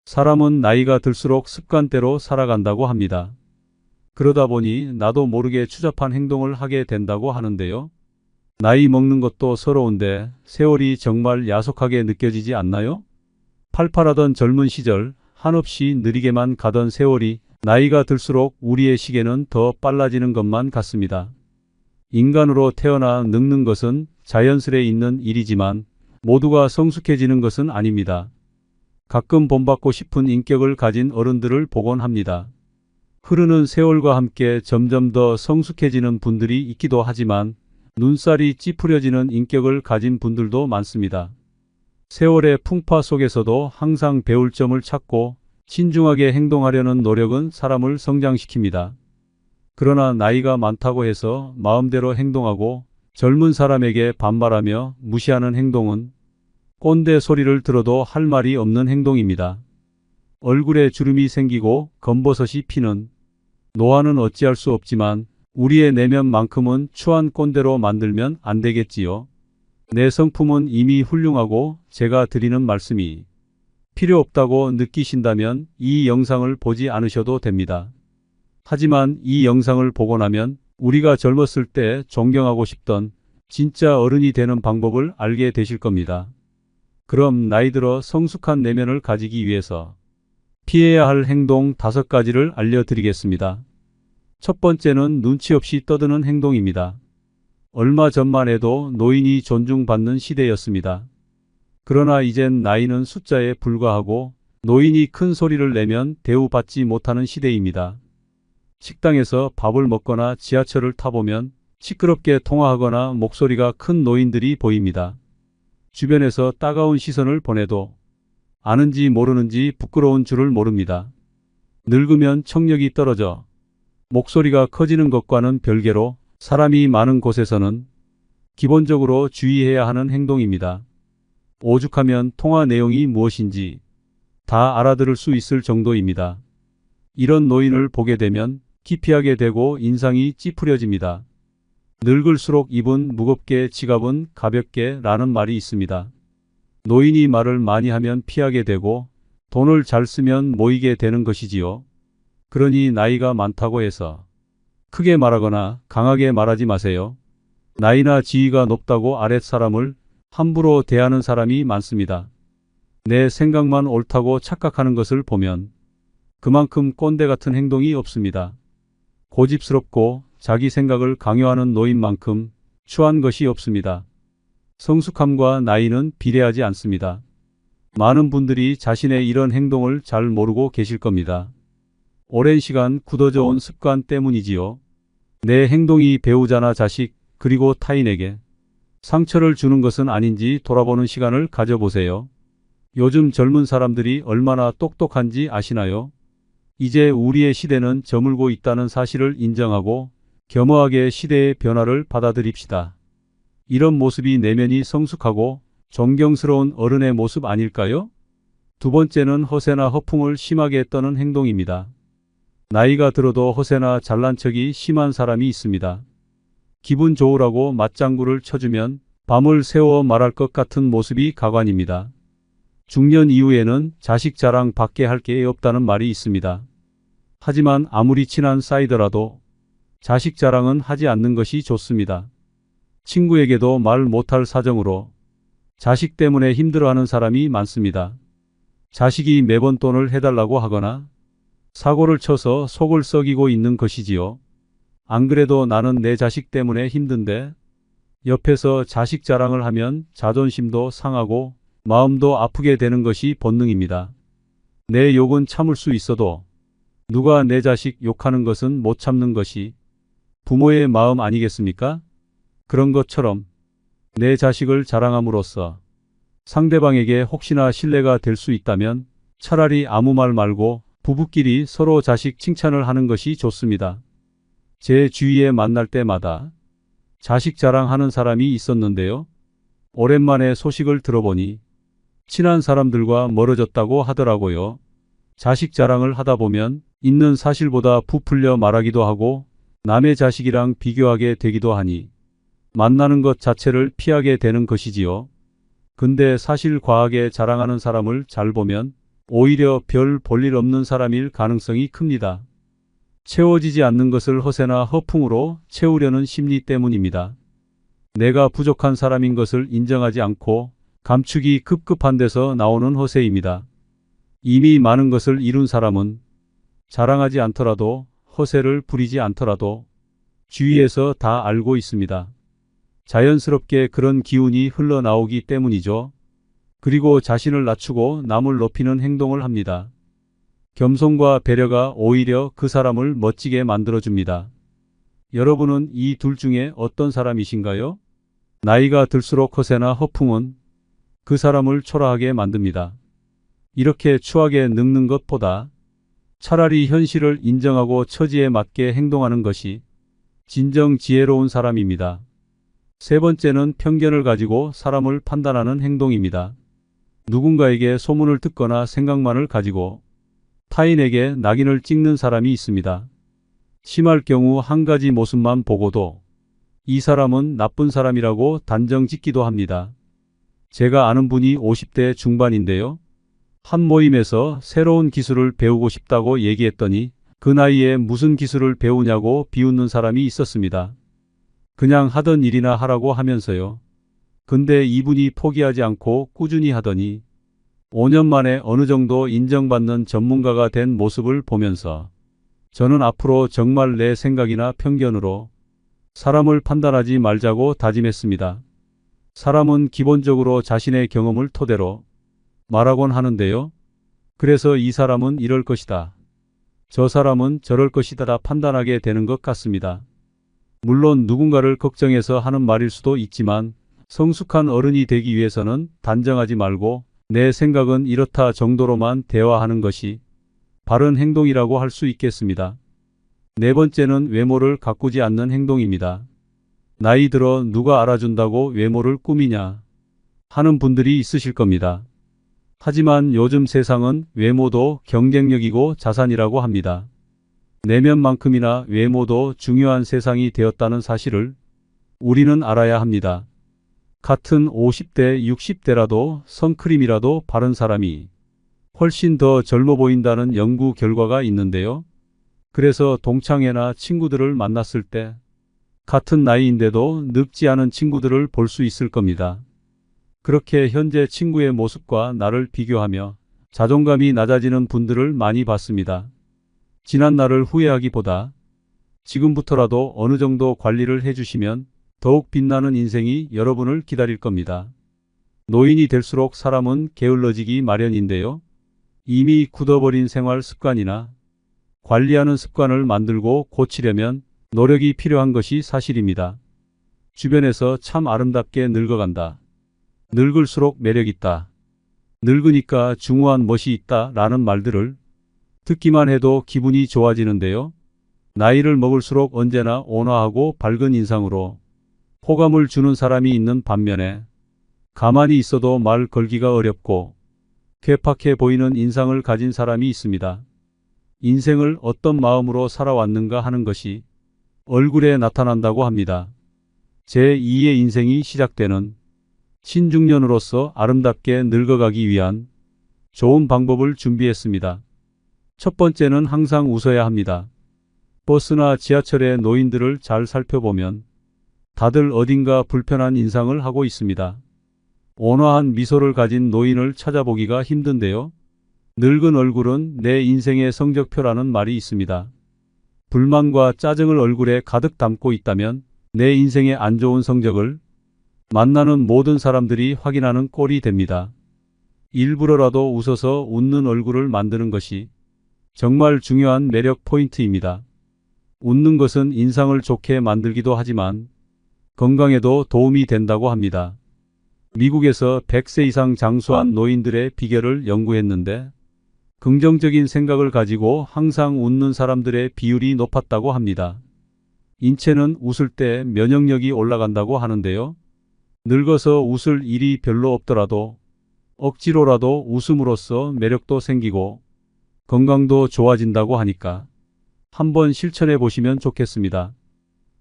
사람은 나이가 들수록 습관대로 살아간다고 합니다. 그러다 보니 나도 모르게 추잡한 행동을 하게 된다고 하는데요. 나이 먹는 것도 서러운데 세월이 정말 야속하게 느껴지지 않나요? 팔팔하던 젊은 시절 한없이 느리게만 가던 세월이 나이가 들수록 우리의 시계는 더 빨라지는 것만 같습니다. 인간으로 태어나 늙는 것은 자연스레 있는 일이지만 모두가 성숙해지는 것은 아닙니다. 가끔 본받고 싶은 인격을 가진 어른들을 보곤 합니다. 흐르는 세월과 함께 점점 더 성숙해지는 분들이 있기도 하지만 눈살이 찌푸려지는 인격을 가진 분들도 많습니다. 세월의 풍파 속에서도 항상 배울 점을 찾고 신중하게 행동하려는 노력은 사람을 성장시킵니다. 그러나 나이가 많다고 해서 마음대로 행동하고 젊은 사람에게 반말하며 무시하는 행동은 꼰대 소리를 들어도 할 말이 없는 행동입니다. 얼굴에 주름이 생기고 검버섯이 피는 노화는 어찌할 수 없지만 우리의 내면만큼은 추한 꼰대로 만들면 안 되겠지요. 내 성품은 이미 훌륭하고 제가 드리는 말씀이 필요 없다고 느끼신다면 이 영상을 보지 않으셔도 됩니다. 하지만 이 영상을 보고 나면 우리가 젊었을 때 존경하고 싶던 진짜 어른이 되는 방법을 알게 되실 겁니다. 그럼 나이 들어 성숙한 내면을 가지기 위해서 피해야 할 행동 5가지를 알려드리겠습니다. 첫 번째는 눈치 없이 떠드는 행동입니다. 얼마 전만 해도 노인이 존중받는 시대였습니다. 그러나 이젠 나이는 숫자에 불과하고 노인이 큰 소리를 내면 대우받지 못하는 시대입니다. 식당에서 밥을 먹거나 지하철을 타보면 시끄럽게 통화하거나 목소리가 큰 노인들이 보입니다. 주변에서 따가운 시선을 보내도 아는지 모르는지 부끄러운 줄을 모릅니다. 늙으면 청력이 떨어져 목소리가 커지는 것과는 별개로 사람이 많은 곳에서는 기본적으로 주의해야 하는 행동입니다. 오죽하면 통화 내용이 무엇인지 다 알아들을 수 있을 정도입니다. 이런 노인을 보게 되면 기피하게 되고 인상이 찌푸려집니다. 늙을수록 입은 무겁게 지갑은 가볍게 라는 말이 있습니다. 노인이 말을 많이 하면 피하게 되고 돈을 잘 쓰면 모이게 되는 것이지요. 그러니 나이가 많다고 해서 크게 말하거나 강하게 말하지 마세요. 나이나 지위가 높다고 아랫사람을 함부로 대하는 사람이 많습니다. 내 생각만 옳다고 착각하는 것을 보면 그만큼 꼰대 같은 행동이 없습니다. 고집스럽고 자기 생각을 강요하는 노인만큼 추한 것이 없습니다. 성숙함과 나이는 비례하지 않습니다. 많은 분들이 자신의 이런 행동을 잘 모르고 계실 겁니다. 오랜 시간 굳어져 온 습관 때문이지요. 내 행동이 배우자나 자식 그리고 타인에게 상처를 주는 것은 아닌지 돌아보는 시간을 가져보세요. 요즘 젊은 사람들이 얼마나 똑똑한지 아시나요? 이제 우리의 시대는 저물고 있다는 사실을 인정하고 겸허하게 시대의 변화를 받아들입시다. 이런 모습이 내면이 성숙하고 존경스러운 어른의 모습 아닐까요? 두 번째는 허세나 허풍을 심하게 떠는 행동입니다. 나이가 들어도 허세나 잘난 척이 심한 사람이 있습니다. 기분 좋으라고 맞장구를 쳐주면 밤을 새워 말할 것 같은 모습이 가관입니다. 중년 이후에는 자식 자랑 밖에 할 게 없다는 말이 있습니다. 하지만 아무리 친한 사이더라도 자식 자랑은 하지 않는 것이 좋습니다. 친구에게도 말 못할 사정으로 자식 때문에 힘들어하는 사람이 많습니다. 자식이 매번 돈을 해달라고 하거나 사고를 쳐서 속을 썩이고 있는 것이지요. 안 그래도 나는 내 자식 때문에 힘든데 옆에서 자식 자랑을 하면 자존심도 상하고 마음도 아프게 되는 것이 본능입니다. 내 욕은 참을 수 있어도 누가 내 자식 욕하는 것은 못 참는 것이 부모의 마음 아니겠습니까? 그런 것처럼 내 자식을 자랑함으로써 상대방에게 혹시나 신뢰가 될 수 있다면 차라리 아무 말 말고 부부끼리 서로 자식 칭찬을 하는 것이 좋습니다. 제 주위에 만날 때마다 자식 자랑하는 사람이 있었는데요. 오랜만에 소식을 들어보니 친한 사람들과 멀어졌다고 하더라고요. 자식 자랑을 하다 보면 있는 사실보다 부풀려 말하기도 하고 남의 자식이랑 비교하게 되기도 하니 만나는 것 자체를 피하게 되는 것이지요. 근데 사실 과하게 자랑하는 사람을 잘 보면 오히려 별 볼일 없는 사람일 가능성이 큽니다. 채워지지 않는 것을 허세나 허풍으로 채우려는 심리 때문입니다. 내가 부족한 사람인 것을 인정하지 않고 감추기 급급한 데서 나오는 허세입니다. 이미 많은 것을 이룬 사람은 자랑하지 않더라도 허세를 부리지 않더라도 주위에서 다 알고 있습니다. 자연스럽게 그런 기운이 흘러나오기 때문이죠. 그리고 자신을 낮추고 남을 높이는 행동을 합니다. 겸손과 배려가 오히려 그 사람을 멋지게 만들어줍니다. 여러분은 이 둘 중에 어떤 사람이신가요? 나이가 들수록 허세나 허풍은 그 사람을 초라하게 만듭니다. 이렇게 추하게 늙는 것보다 차라리 현실을 인정하고 처지에 맞게 행동하는 것이 진정 지혜로운 사람입니다. 세 번째는 편견을 가지고 사람을 판단하는 행동입니다. 누군가에게 소문을 듣거나 생각만을 가지고 타인에게 낙인을 찍는 사람이 있습니다. 심할 경우 한 가지 모습만 보고도 이 사람은 나쁜 사람이라고 단정 짓기도 합니다. 제가 아는 분이 50대 중반인데요. 한 모임에서 새로운 기술을 배우고 싶다고 얘기했더니 그 나이에 무슨 기술을 배우냐고 비웃는 사람이 있었습니다. 그냥 하던 일이나 하라고 하면서요. 근데 이분이 포기하지 않고 꾸준히 하더니 5년 만에 어느 정도 인정받는 전문가가 된 모습을 보면서 저는 앞으로 정말 내 생각이나 편견으로 사람을 판단하지 말자고 다짐했습니다. 사람은 기본적으로 자신의 경험을 토대로 말하곤 하는데요. 그래서 이 사람은 이럴 것이다. 저 사람은 저럴 것이다 판단하게 되는 것 같습니다. 물론 누군가를 걱정해서 하는 말일 수도 있지만 성숙한 어른이 되기 위해서는 단정하지 말고 내 생각은 이렇다 정도로만 대화하는 것이 바른 행동이라고 할 수 있겠습니다. 네 번째는 외모를 가꾸지 않는 행동입니다. 나이 들어 누가 알아준다고 외모를 꾸미냐 하는 분들이 있으실 겁니다. 하지만 요즘 세상은 외모도 경쟁력이고 자산이라고 합니다. 내면만큼이나 외모도 중요한 세상이 되었다는 사실을 우리는 알아야 합니다. 같은 50대, 60대라도 선크림이라도 바른 사람이 훨씬 더 젊어 보인다는 연구 결과가 있는데요. 그래서 동창회나 친구들을 만났을 때 같은 나이인데도 늙지 않은 친구들을 볼 수 있을 겁니다. 그렇게 현재 친구의 모습과 나를 비교하며 자존감이 낮아지는 분들을 많이 봤습니다. 지난 날을 후회하기보다 지금부터라도 어느 정도 관리를 해주시면 더욱 빛나는 인생이 여러분을 기다릴 겁니다. 노인이 될수록 사람은 게을러지기 마련인데요. 이미 굳어버린 생활 습관이나 관리하는 습관을 만들고 고치려면 노력이 필요한 것이 사실입니다. 주변에서 참 아름답게 늙어간다. 늙을수록 매력있다. 늙으니까 중후한 멋이 있다 라는 말들을 듣기만 해도 기분이 좋아지는데요. 나이를 먹을수록 언제나 온화하고 밝은 인상으로 호감을 주는 사람이 있는 반면에 가만히 있어도 말 걸기가 어렵고 괴팍해 보이는 인상을 가진 사람이 있습니다. 인생을 어떤 마음으로 살아왔는가 하는 것이 얼굴에 나타난다고 합니다. 제2의 인생이 시작되는 신중년으로서 아름답게 늙어가기 위한 좋은 방법을 준비했습니다. 첫 번째는 항상 웃어야 합니다. 버스나 지하철의 노인들을 잘 살펴보면 다들 어딘가 불편한 인상을 하고 있습니다. 온화한 미소를 가진 노인을 찾아보기가 힘든데요. 늙은 얼굴은 내 인생의 성적표라는 말이 있습니다. 불만과 짜증을 얼굴에 가득 담고 있다면 내 인생의 안 좋은 성적을 만나는 모든 사람들이 확인하는 꼴이 됩니다. 일부러라도 웃어서 웃는 얼굴을 만드는 것이 정말 중요한 매력 포인트입니다. 웃는 것은 인상을 좋게 만들기도 하지만 건강에도 도움이 된다고 합니다. 미국에서 100세 이상 장수한 노인들의 비결을 연구했는데 긍정적인 생각을 가지고 항상 웃는 사람들의 비율이 높았다고 합니다. 인체는 웃을 때 면역력이 올라간다고 하는데요. 늙어서 웃을 일이 별로 없더라도 억지로라도 웃음으로써 매력도 생기고 건강도 좋아진다고 하니까 한번 실천해 보시면 좋겠습니다.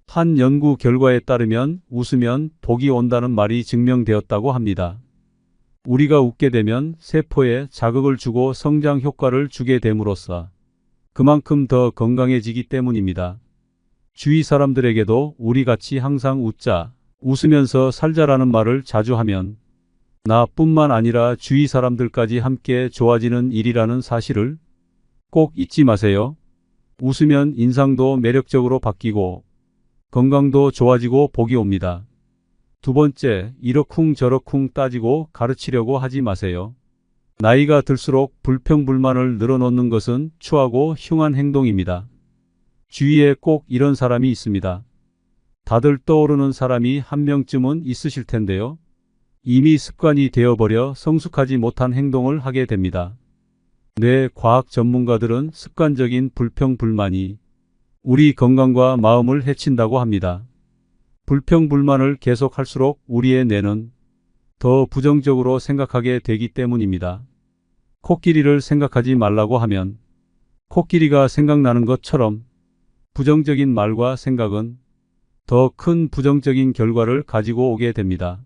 한 연구 결과에 따르면 웃으면 복이 온다는 말이 증명되었다고 합니다. 우리가 웃게 되면 세포에 자극을 주고 성장 효과를 주게 됨으로써 그만큼 더 건강해지기 때문입니다. 주위 사람들에게도 우리 같이 항상 웃자, 웃으면서 살자라는 말을 자주 하면 나뿐만 아니라 주위 사람들까지 함께 좋아지는 일이라는 사실을 꼭 잊지 마세요. 웃으면 인상도 매력적으로 바뀌고 건강도 좋아지고 복이 옵니다. 두 번째, 이러쿵 저러쿵 따지고 가르치려고 하지 마세요. 나이가 들수록 불평불만을 늘어놓는 것은 추하고 흉한 행동입니다. 주위에 꼭 이런 사람이 있습니다. 다들 떠오르는 사람이 한 명쯤은 있으실 텐데요. 이미 습관이 되어버려 성숙하지 못한 행동을 하게 됩니다. 뇌 과학 전문가들은 습관적인 불평불만이 우리 건강과 마음을 해친다고 합니다. 불평불만을 계속할수록 우리의 뇌는 더 부정적으로 생각하게 되기 때문입니다. 코끼리를 생각하지 말라고 하면 코끼리가 생각나는 것처럼 부정적인 말과 생각은 더 큰 부정적인 결과를 가지고 오게 됩니다.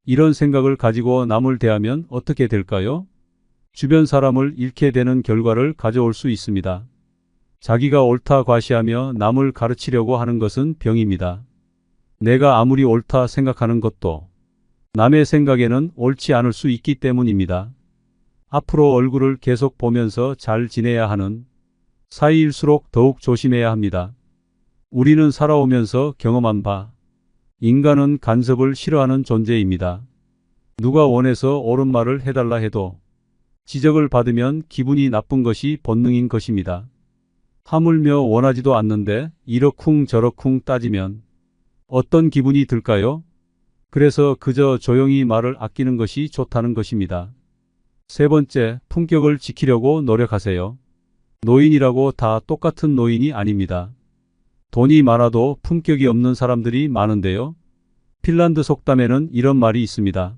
이런 생각을 가지고 남을 대하면 어떻게 될까요? 주변 사람을 잃게 되는 결과를 가져올 수 있습니다. 자기가 옳다 과시하며 남을 가르치려고 하는 것은 병입니다. 내가 아무리 옳다 생각하는 것도 남의 생각에는 옳지 않을 수 있기 때문입니다. 앞으로 얼굴을 계속 보면서 잘 지내야 하는 사이일수록 더욱 조심해야 합니다. 우리는 살아오면서 경험한 바, 인간은 간섭을 싫어하는 존재입니다. 누가 원해서 옳은 말을 해달라 해도 지적을 받으면 기분이 나쁜 것이 본능인 것입니다. 하물며 원하지도 않는데 이러쿵 저러쿵 따지면 어떤 기분이 들까요? 그래서 그저 조용히 말을 아끼는 것이 좋다는 것입니다. 세 번째, 품격을 지키려고 노력하세요. 노인이라고 다 똑같은 노인이 아닙니다. 돈이 많아도 품격이 없는 사람들이 많은데요. 핀란드 속담에는 이런 말이 있습니다.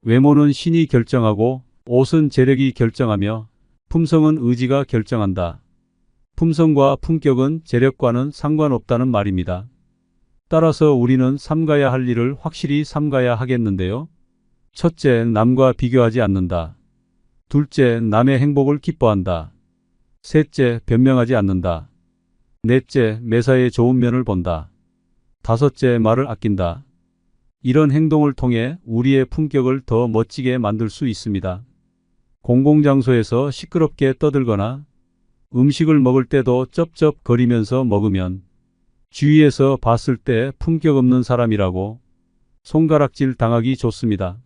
외모는 신이 결정하고 옷은 재력이 결정하며 품성은 의지가 결정한다. 품성과 품격은 재력과는 상관없다는 말입니다. 따라서 우리는 삼가야 할 일을 확실히 삼가야 하겠는데요. 첫째, 남과 비교하지 않는다. 둘째, 남의 행복을 기뻐한다. 셋째, 변명하지 않는다. 넷째, 매사에 좋은 면을 본다. 다섯째, 말을 아낀다. 이런 행동을 통해 우리의 품격을 더 멋지게 만들 수 있습니다. 공공장소에서 시끄럽게 떠들거나 음식을 먹을 때도 쩝쩝거리면서 먹으면 주위에서 봤을 때 품격 없는 사람이라고 손가락질 당하기 좋습니다.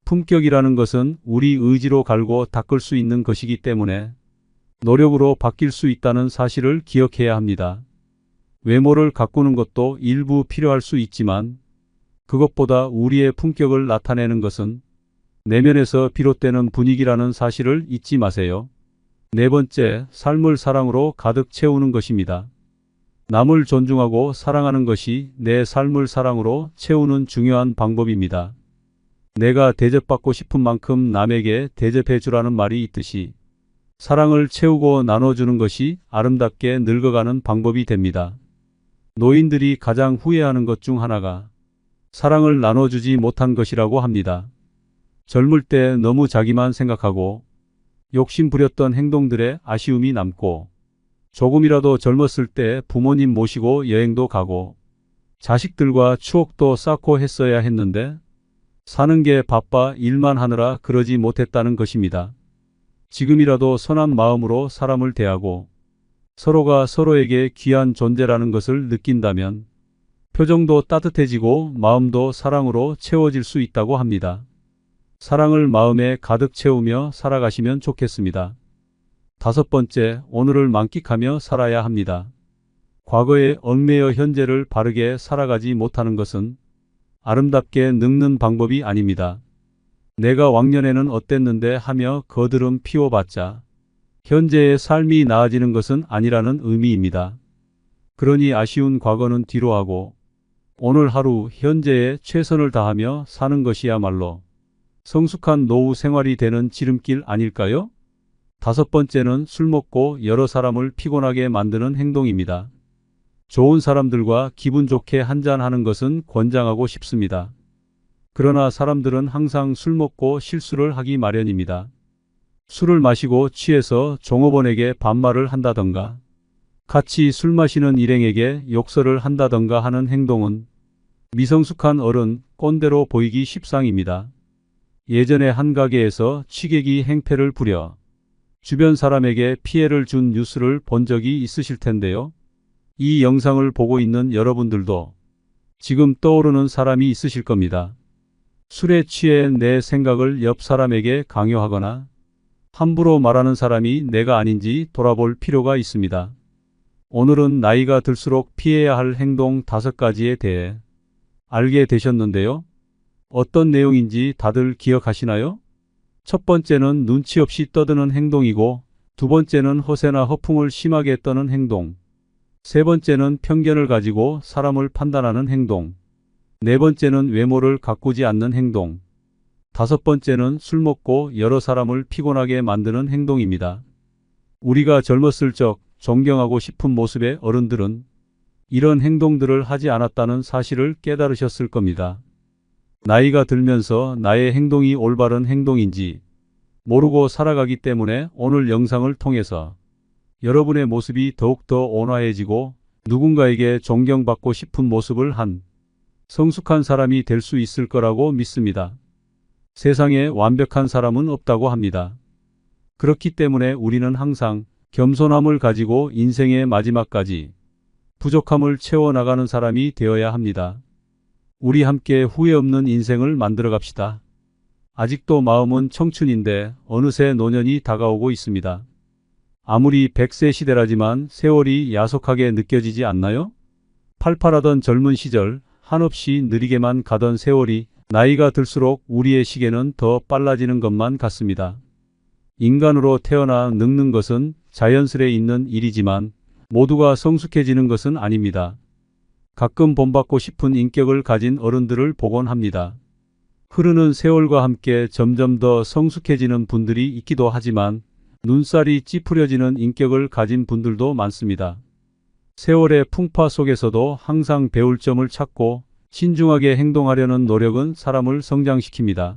품격이라는 것은 우리 의지로 갈고 닦을 수 있는 것이기 때문에 노력으로 바뀔 수 있다는 사실을 기억해야 합니다. 외모를 가꾸는 것도 일부 필요할 수 있지만 그것보다 우리의 품격을 나타내는 것은 내면에서 비롯되는 분위기라는 사실을 잊지 마세요. 네 번째, 삶을 사랑으로 가득 채우는 것입니다. 남을 존중하고 사랑하는 것이 내 삶을 사랑으로 채우는 중요한 방법입니다. 내가 대접받고 싶은 만큼 남에게 대접해 주라는 말이 있듯이 사랑을 채우고 나눠주는 것이 아름답게 늙어가는 방법이 됩니다. 노인들이 가장 후회하는 것 중 하나가 사랑을 나눠주지 못한 것이라고 합니다. 젊을 때 너무 자기만 생각하고 욕심 부렸던 행동들에 아쉬움이 남고 조금이라도 젊었을 때 부모님 모시고 여행도 가고 자식들과 추억도 쌓고 했어야 했는데 사는 게 바빠 일만 하느라 그러지 못했다는 것입니다. 지금이라도 선한 마음으로 사람을 대하고 서로가 서로에게 귀한 존재라는 것을 느낀다면 표정도 따뜻해지고 마음도 사랑으로 채워질 수 있다고 합니다. 사랑을 마음에 가득 채우며 살아가시면 좋겠습니다. 다섯 번째, 오늘을 만끽하며 살아야 합니다. 과거에 얽매여 현재를 바르게 살아가지 못하는 것은 아름답게 늙는 방법이 아닙니다. 내가 왕년에는 어땠는데 하며 거드름 피워봤자 현재의 삶이 나아지는 것은 아니라는 의미입니다. 그러니 아쉬운 과거는 뒤로 하고 오늘 하루 현재에 최선을 다하며 사는 것이야말로 성숙한 노후 생활이 되는 지름길 아닐까요? 다섯 번째는 술 먹고 여러 사람을 피곤하게 만드는 행동입니다. 좋은 사람들과 기분 좋게 한잔하는 것은 권장하고 싶습니다. 그러나 사람들은 항상 술 먹고 실수를 하기 마련입니다. 술을 마시고 취해서 종업원에게 반말을 한다던가, 같이 술 마시는 일행에게 욕설을 한다던가 하는 행동은 미성숙한 어른, 꼰대로 보이기 십상입니다. 예전에 한 가게에서 취객이 행패를 부려 주변 사람에게 피해를 준 뉴스를 본 적이 있으실 텐데요. 이 영상을 보고 있는 여러분들도 지금 떠오르는 사람이 있으실 겁니다. 술에 취해 내 생각을 옆 사람에게 강요하거나 함부로 말하는 사람이 내가 아닌지 돌아볼 필요가 있습니다. 오늘은 나이가 들수록 피해야 할 행동 5가지에 대해 알게 되셨는데요. 어떤 내용인지 다들 기억하시나요? 첫 번째는 눈치 없이 떠드는 행동이고, 두 번째는 허세나 허풍을 심하게 떠는 행동, 세 번째는 편견을 가지고 사람을 판단하는 행동, 네 번째는 외모를 가꾸지 않는 행동, 다섯 번째는 술 먹고 여러 사람을 피곤하게 만드는 행동입니다. 우리가 젊었을 적 존경하고 싶은 모습의 어른들은 이런 행동들을 하지 않았다는 사실을 깨달으셨을 겁니다. 나이가 들면서 나의 행동이 올바른 행동인지 모르고 살아가기 때문에 오늘 영상을 통해서 여러분의 모습이 더욱더 온화해지고 누군가에게 존경받고 싶은 모습을 한 성숙한 사람이 될 수 있을 거라고 믿습니다. 세상에 완벽한 사람은 없다고 합니다. 그렇기 때문에 우리는 항상 겸손함을 가지고 인생의 마지막까지 부족함을 채워나가는 사람이 되어야 합니다. 우리 함께 후회 없는 인생을 만들어 갑시다. 아직도 마음은 청춘인데 어느새 노년이 다가오고 있습니다. 아무리 100세 시대라지만 세월이 야속하게 느껴지지 않나요? 팔팔하던 젊은 시절 한없이 느리게만 가던 세월이 나이가 들수록 우리의 시계는 더 빨라지는 것만 같습니다. 인간으로 태어나 늙는 것은 자연스레 있는 일이지만 모두가 성숙해지는 것은 아닙니다. 가끔 본받고 싶은 인격을 가진 어른들을 보곤 합니다. 흐르는 세월과 함께 점점 더 성숙해지는 분들이 있기도 하지만 눈살이 찌푸려지는 인격을 가진 분들도 많습니다. 세월의 풍파 속에서도 항상 배울 점을 찾고 신중하게 행동하려는 노력은 사람을 성장시킵니다.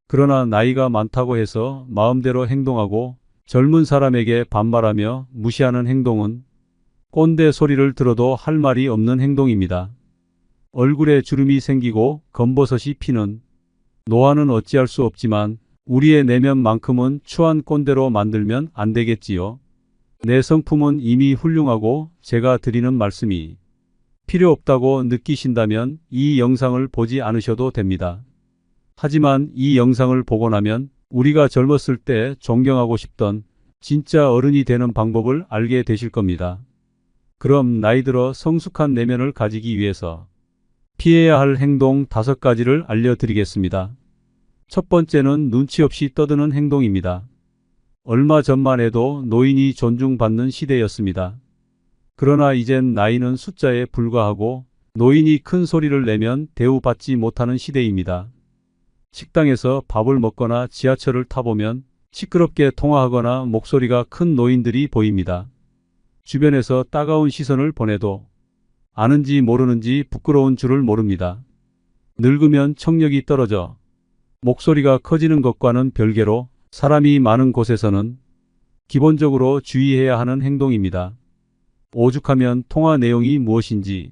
그러나 나이가 많다고 해서 마음대로 행동하고 젊은 사람에게 반말하며 무시하는 행동은 꼰대 소리를 들어도 할 말이 없는 행동입니다. 얼굴에 주름이 생기고 검버섯이 피는 노화는 어찌할 수 없지만 우리의 내면만큼은 추한 꼰대로 만들면 안 되겠지요. 내 성품은 이미 훌륭하고 제가 드리는 말씀이 필요 없다고 느끼신다면 이 영상을 보지 않으셔도 됩니다. 하지만 이 영상을 보고 나면 우리가 젊었을 때 존경하고 싶던 진짜 어른이 되는 방법을 알게 되실 겁니다. 그럼 나이 들어 성숙한 내면을 가지기 위해서 피해야 할 행동 5가지를 알려드리겠습니다. 첫 번째는 눈치 없이 떠드는 행동입니다. 얼마 전만 해도 노인이 존중받는 시대였습니다. 그러나 이젠 나이는 숫자에 불과하고 노인이 큰 소리를 내면 대우받지 못하는 시대입니다. 식당에서 밥을 먹거나 지하철을 타보면 시끄럽게 통화하거나 목소리가 큰 노인들이 보입니다. 주변에서 따가운 시선을 보내도 아는지 모르는지 부끄러운 줄을 모릅니다. 늙으면 청력이 떨어져 목소리가 커지는 것과는 별개로 사람이 많은 곳에서는 기본적으로 주의해야 하는 행동입니다. 오죽하면 통화 내용이 무엇인지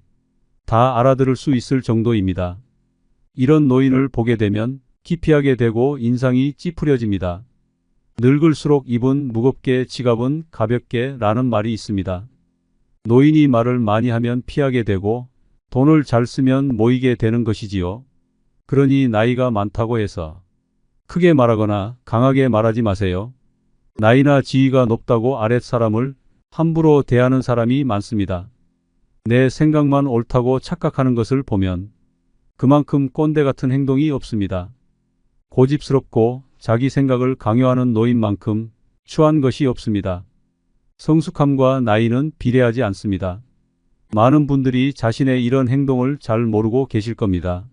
다 알아들을 수 있을 정도입니다. 이런 노인을 보게 되면 기피하게 되고 인상이 찌푸려집니다. 늙을수록 입은 무겁게 지갑은 가볍게 라는 말이 있습니다. 노인이 말을 많이 하면 피하게 되고 돈을 잘 쓰면 모이게 되는 것이지요. 그러니 나이가 많다고 해서 크게 말하거나 강하게 말하지 마세요. 나이나 지위가 높다고 아랫사람을 함부로 대하는 사람이 많습니다. 내 생각만 옳다고 착각하는 것을 보면 그만큼 꼰대 같은 행동이 없습니다. 고집스럽고 자기 생각을 강요하는 노인만큼 추한 것이 없습니다. 성숙함과 나이는 비례하지 않습니다. 많은 분들이 자신의 이런 행동을 잘 모르고 계실 겁니다.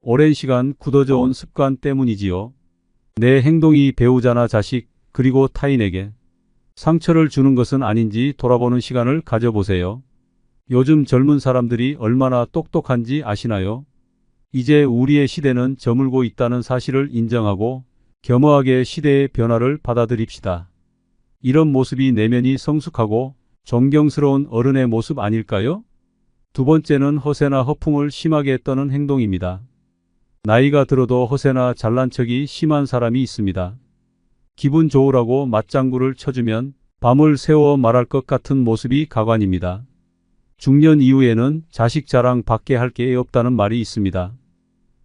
오랜 시간 굳어져 온 습관 때문이지요. 내 행동이 배우자나 자식 그리고 타인에게 상처를 주는 것은 아닌지 돌아보는 시간을 가져보세요. 요즘 젊은 사람들이 얼마나 똑똑한지 아시나요? 이제 우리의 시대는 저물고 있다는 사실을 인정하고 겸허하게 시대의 변화를 받아들입시다. 이런 모습이 내면이 성숙하고 존경스러운 어른의 모습 아닐까요? 두 번째는 허세나 허풍을 심하게 떠는 행동입니다. 나이가 들어도 허세나 잘난 척이 심한 사람이 있습니다. 기분 좋으라고 맞장구를 쳐주면 밤을 새워 말할 것 같은 모습이 가관입니다. 중년 이후에는 자식 자랑 밖에 할 게 없다는 말이 있습니다.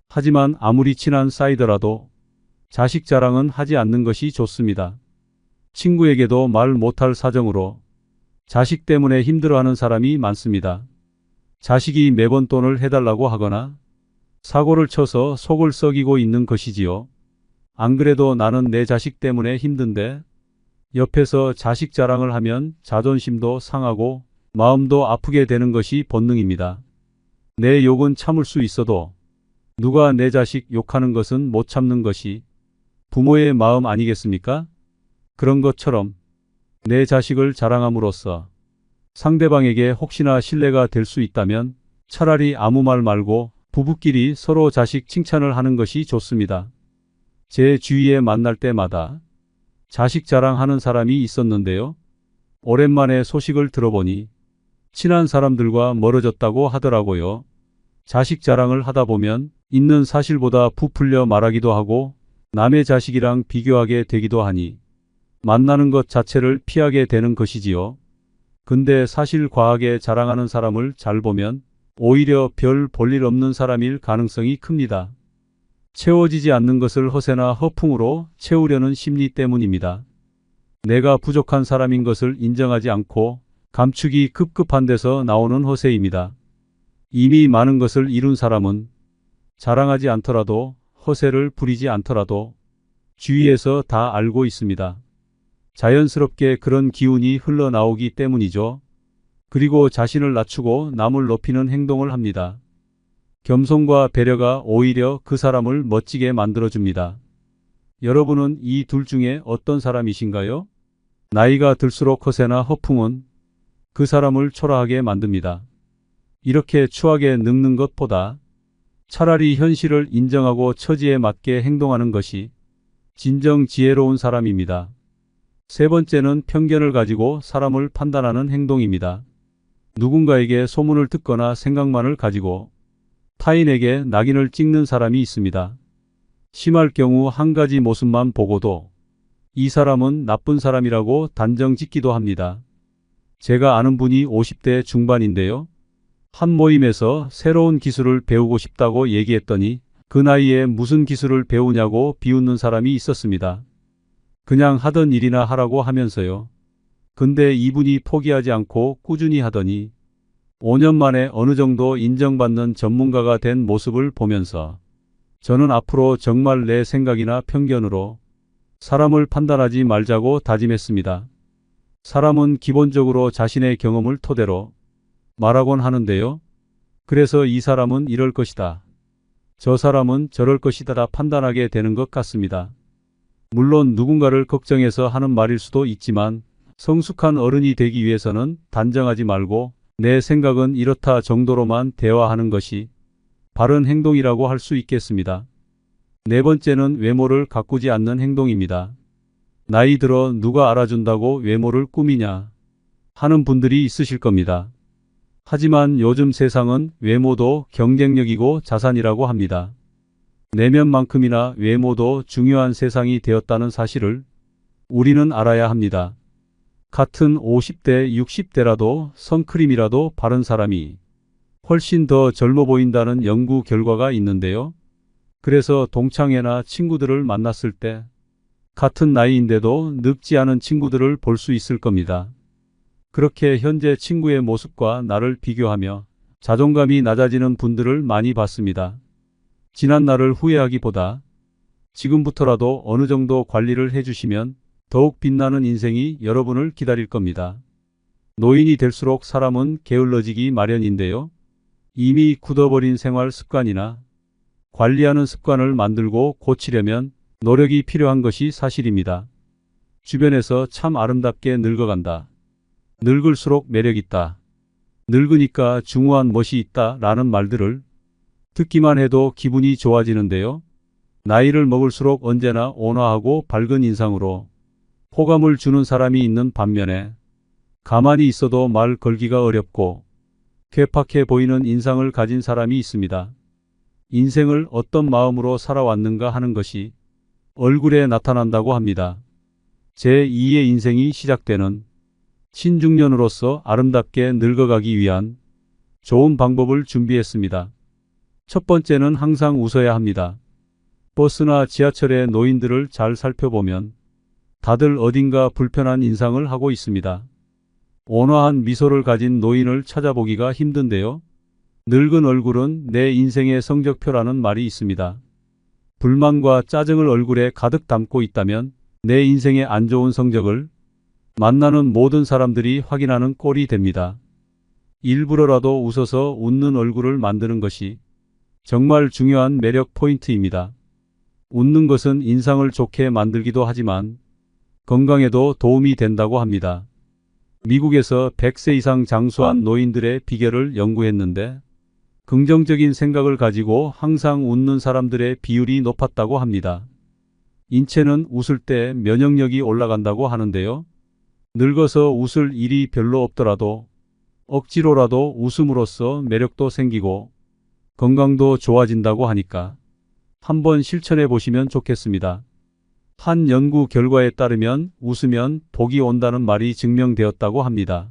하지만 아무리 친한 사이더라도 자식 자랑은 하지 않는 것이 좋습니다. 친구에게도 말 못할 사정으로 자식 때문에 힘들어하는 사람이 많습니다. 자식이 매번 돈을 해달라고 하거나 사고를 쳐서 속을 썩이고 있는 것이지요. 안 그래도 나는 내 자식 때문에 힘든데 옆에서 자식 자랑을 하면 자존심도 상하고 마음도 아프게 되는 것이 본능입니다. 내 욕은 참을 수 있어도 누가 내 자식 욕하는 것은 못 참는 것이 부모의 마음 아니겠습니까? 그런 것처럼 내 자식을 자랑함으로써 상대방에게 혹시나 신뢰가 될 수 있다면 차라리 아무 말 말고 부부끼리 서로 자식 칭찬을 하는 것이 좋습니다. 제 주위에 만날 때마다 자식 자랑하는 사람이 있었는데요. 오랜만에 소식을 들어보니 친한 사람들과 멀어졌다고 하더라고요. 자식 자랑을 하다 보면 있는 사실보다 부풀려 말하기도 하고 남의 자식이랑 비교하게 되기도 하니 만나는 것 자체를 피하게 되는 것이지요. 근데 사실 과하게 자랑하는 사람을 잘 보면 오히려 별 볼일 없는 사람일 가능성이 큽니다. 채워지지 않는 것을 허세나 허풍으로 채우려는 심리 때문입니다. 내가 부족한 사람인 것을 인정하지 않고 감추기 급급한 데서 나오는 허세입니다. 이미 많은 것을 이룬 사람은 자랑하지 않더라도 허세를 부리지 않더라도 주위에서 다 알고 있습니다. 자연스럽게 그런 기운이 흘러나오기 때문이죠. 그리고 자신을 낮추고 남을 높이는 행동을 합니다. 겸손과 배려가 오히려 그 사람을 멋지게 만들어줍니다. 여러분은 이 둘 중에 어떤 사람이신가요? 나이가 들수록 허세나 허풍은 그 사람을 초라하게 만듭니다. 이렇게 추하게 늙는 것보다 차라리 현실을 인정하고 처지에 맞게 행동하는 것이 진정 지혜로운 사람입니다. 세 번째는 편견을 가지고 사람을 판단하는 행동입니다. 누군가에게 소문을 듣거나 생각만을 가지고 타인에게 낙인을 찍는 사람이 있습니다. 심할 경우 한 가지 모습만 보고도 이 사람은 나쁜 사람이라고 단정 짓기도 합니다. 제가 아는 분이 50대 중반인데요. 한 모임에서 새로운 기술을 배우고 싶다고 얘기했더니 그 나이에 무슨 기술을 배우냐고 비웃는 사람이 있었습니다. 그냥 하던 일이나 하라고 하면서요. 근데 이분이 포기하지 않고 꾸준히 하더니 5년 만에 어느 정도 인정받는 전문가가 된 모습을 보면서 저는 앞으로 정말 내 생각이나 편견으로 사람을 판단하지 말자고 다짐했습니다. 사람은 기본적으로 자신의 경험을 토대로 말하곤 하는데요. 그래서 이 사람은 이럴 것이다. 저 사람은 저럴 것이다 다 판단하게 되는 것 같습니다. 물론 누군가를 걱정해서 하는 말일 수도 있지만 성숙한 어른이 되기 위해서는 단정하지 말고 내 생각은 이렇다 정도로만 대화하는 것이 바른 행동이라고 할 수 있겠습니다. 네 번째는 외모를 가꾸지 않는 행동입니다. 나이 들어 누가 알아준다고 외모를 꾸미냐 하는 분들이 있으실 겁니다. 하지만 요즘 세상은 외모도 경쟁력이고 자산이라고 합니다. 내면만큼이나 외모도 중요한 세상이 되었다는 사실을 우리는 알아야 합니다. 같은 50대, 60대라도 선크림이라도 바른 사람이 훨씬 더 젊어 보인다는 연구 결과가 있는데요. 그래서 동창회나 친구들을 만났을 때 같은 나이인데도 늙지 않은 친구들을 볼 수 있을 겁니다. 그렇게 현재 친구의 모습과 나를 비교하며 자존감이 낮아지는 분들을 많이 봤습니다. 지난 날을 후회하기보다 지금부터라도 어느 정도 관리를 해주시면 더욱 빛나는 인생이 여러분을 기다릴 겁니다. 노인이 될수록 사람은 게을러지기 마련인데요. 이미 굳어버린 생활 습관이나 관리하는 습관을 만들고 고치려면 노력이 필요한 것이 사실입니다. 주변에서 참 아름답게 늙어간다. 늙을수록 매력있다. 늙으니까 중후한 멋이 있다 라는 말들을 듣기만 해도 기분이 좋아지는데요. 나이를 먹을수록 언제나 온화하고 밝은 인상으로 호감을 주는 사람이 있는 반면에 가만히 있어도 말 걸기가 어렵고 괴팍해 보이는 인상을 가진 사람이 있습니다. 인생을 어떤 마음으로 살아왔는가 하는 것이 얼굴에 나타난다고 합니다. 제2의 인생이 시작되는 신중년으로서 아름답게 늙어가기 위한 좋은 방법을 준비했습니다. 첫 번째는 항상 웃어야 합니다. 버스나 지하철의 노인들을 잘 살펴보면 다들 어딘가 불편한 인상을 하고 있습니다. 온화한 미소를 가진 노인을 찾아보기가 힘든데요. 늙은 얼굴은 내 인생의 성적표라는 말이 있습니다. 불만과 짜증을 얼굴에 가득 담고 있다면 내 인생의 안 좋은 성적을 만나는 모든 사람들이 확인하는 꼴이 됩니다. 일부러라도 웃어서 웃는 얼굴을 만드는 것이 정말 중요한 매력 포인트입니다. 웃는 것은 인상을 좋게 만들기도 하지만 건강에도 도움이 된다고 합니다. 미국에서 100세 이상 장수한 노인들의 비결을 연구했는데 긍정적인 생각을 가지고 항상 웃는 사람들의 비율이 높았다고 합니다. 인체는 웃을 때 면역력이 올라간다고 하는데요. 늙어서 웃을 일이 별로 없더라도 억지로라도 웃음으로써 매력도 생기고 건강도 좋아진다고 하니까 한번 실천해 보시면 좋겠습니다. 한 연구 결과에 따르면 웃으면 복이 온다는 말이 증명되었다고 합니다.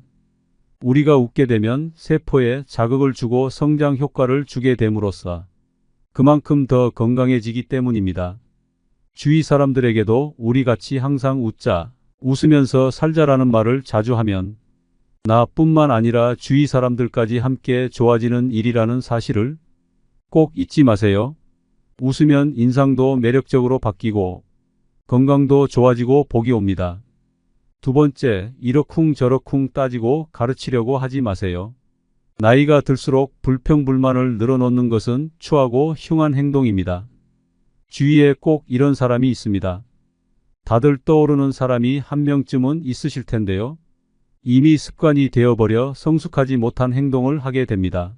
우리가 웃게 되면 세포에 자극을 주고 성장 효과를 주게 됨으로써 그만큼 더 건강해지기 때문입니다. 주위 사람들에게도 우리 같이 항상 웃자, 웃으면서 살자라는 말을 자주 하면 나뿐만 아니라 주위 사람들까지 함께 좋아지는 일이라는 사실을 꼭 잊지 마세요. 웃으면 인상도 매력적으로 바뀌고 건강도 좋아지고 복이 옵니다. 두 번째, 이러쿵저러쿵 따지고 가르치려고 하지 마세요. 나이가 들수록 불평불만을 늘어놓는 것은 추하고 흉한 행동입니다. 주위에 꼭 이런 사람이 있습니다. 다들 떠오르는 사람이 한 명쯤은 있으실 텐데요. 이미 습관이 되어버려 성숙하지 못한 행동을 하게 됩니다.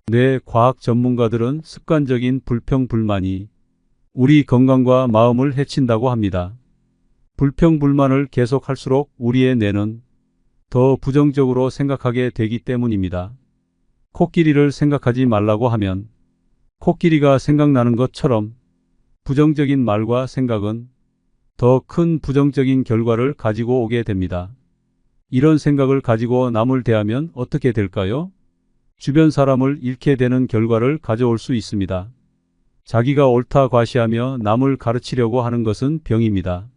뇌과학 전문가들은 습관적인 불평불만이 우리 건강과 마음을 해친다고 합니다. 불평불만을 계속할수록 우리의 뇌는 더 부정적으로 생각하게 되기 때문입니다. 코끼리를 생각하지 말라고 하면 코끼리가 생각나는 것처럼 부정적인 말과 생각은 더 큰 부정적인 결과를 가지고 오게 됩니다. 이런 생각을 가지고 남을 대하면 어떻게 될까요? 주변 사람을 잃게 되는 결과를 가져올 수 있습니다. 자기가 옳다 과시하며 남을 가르치려고 하는 것은 병입니다.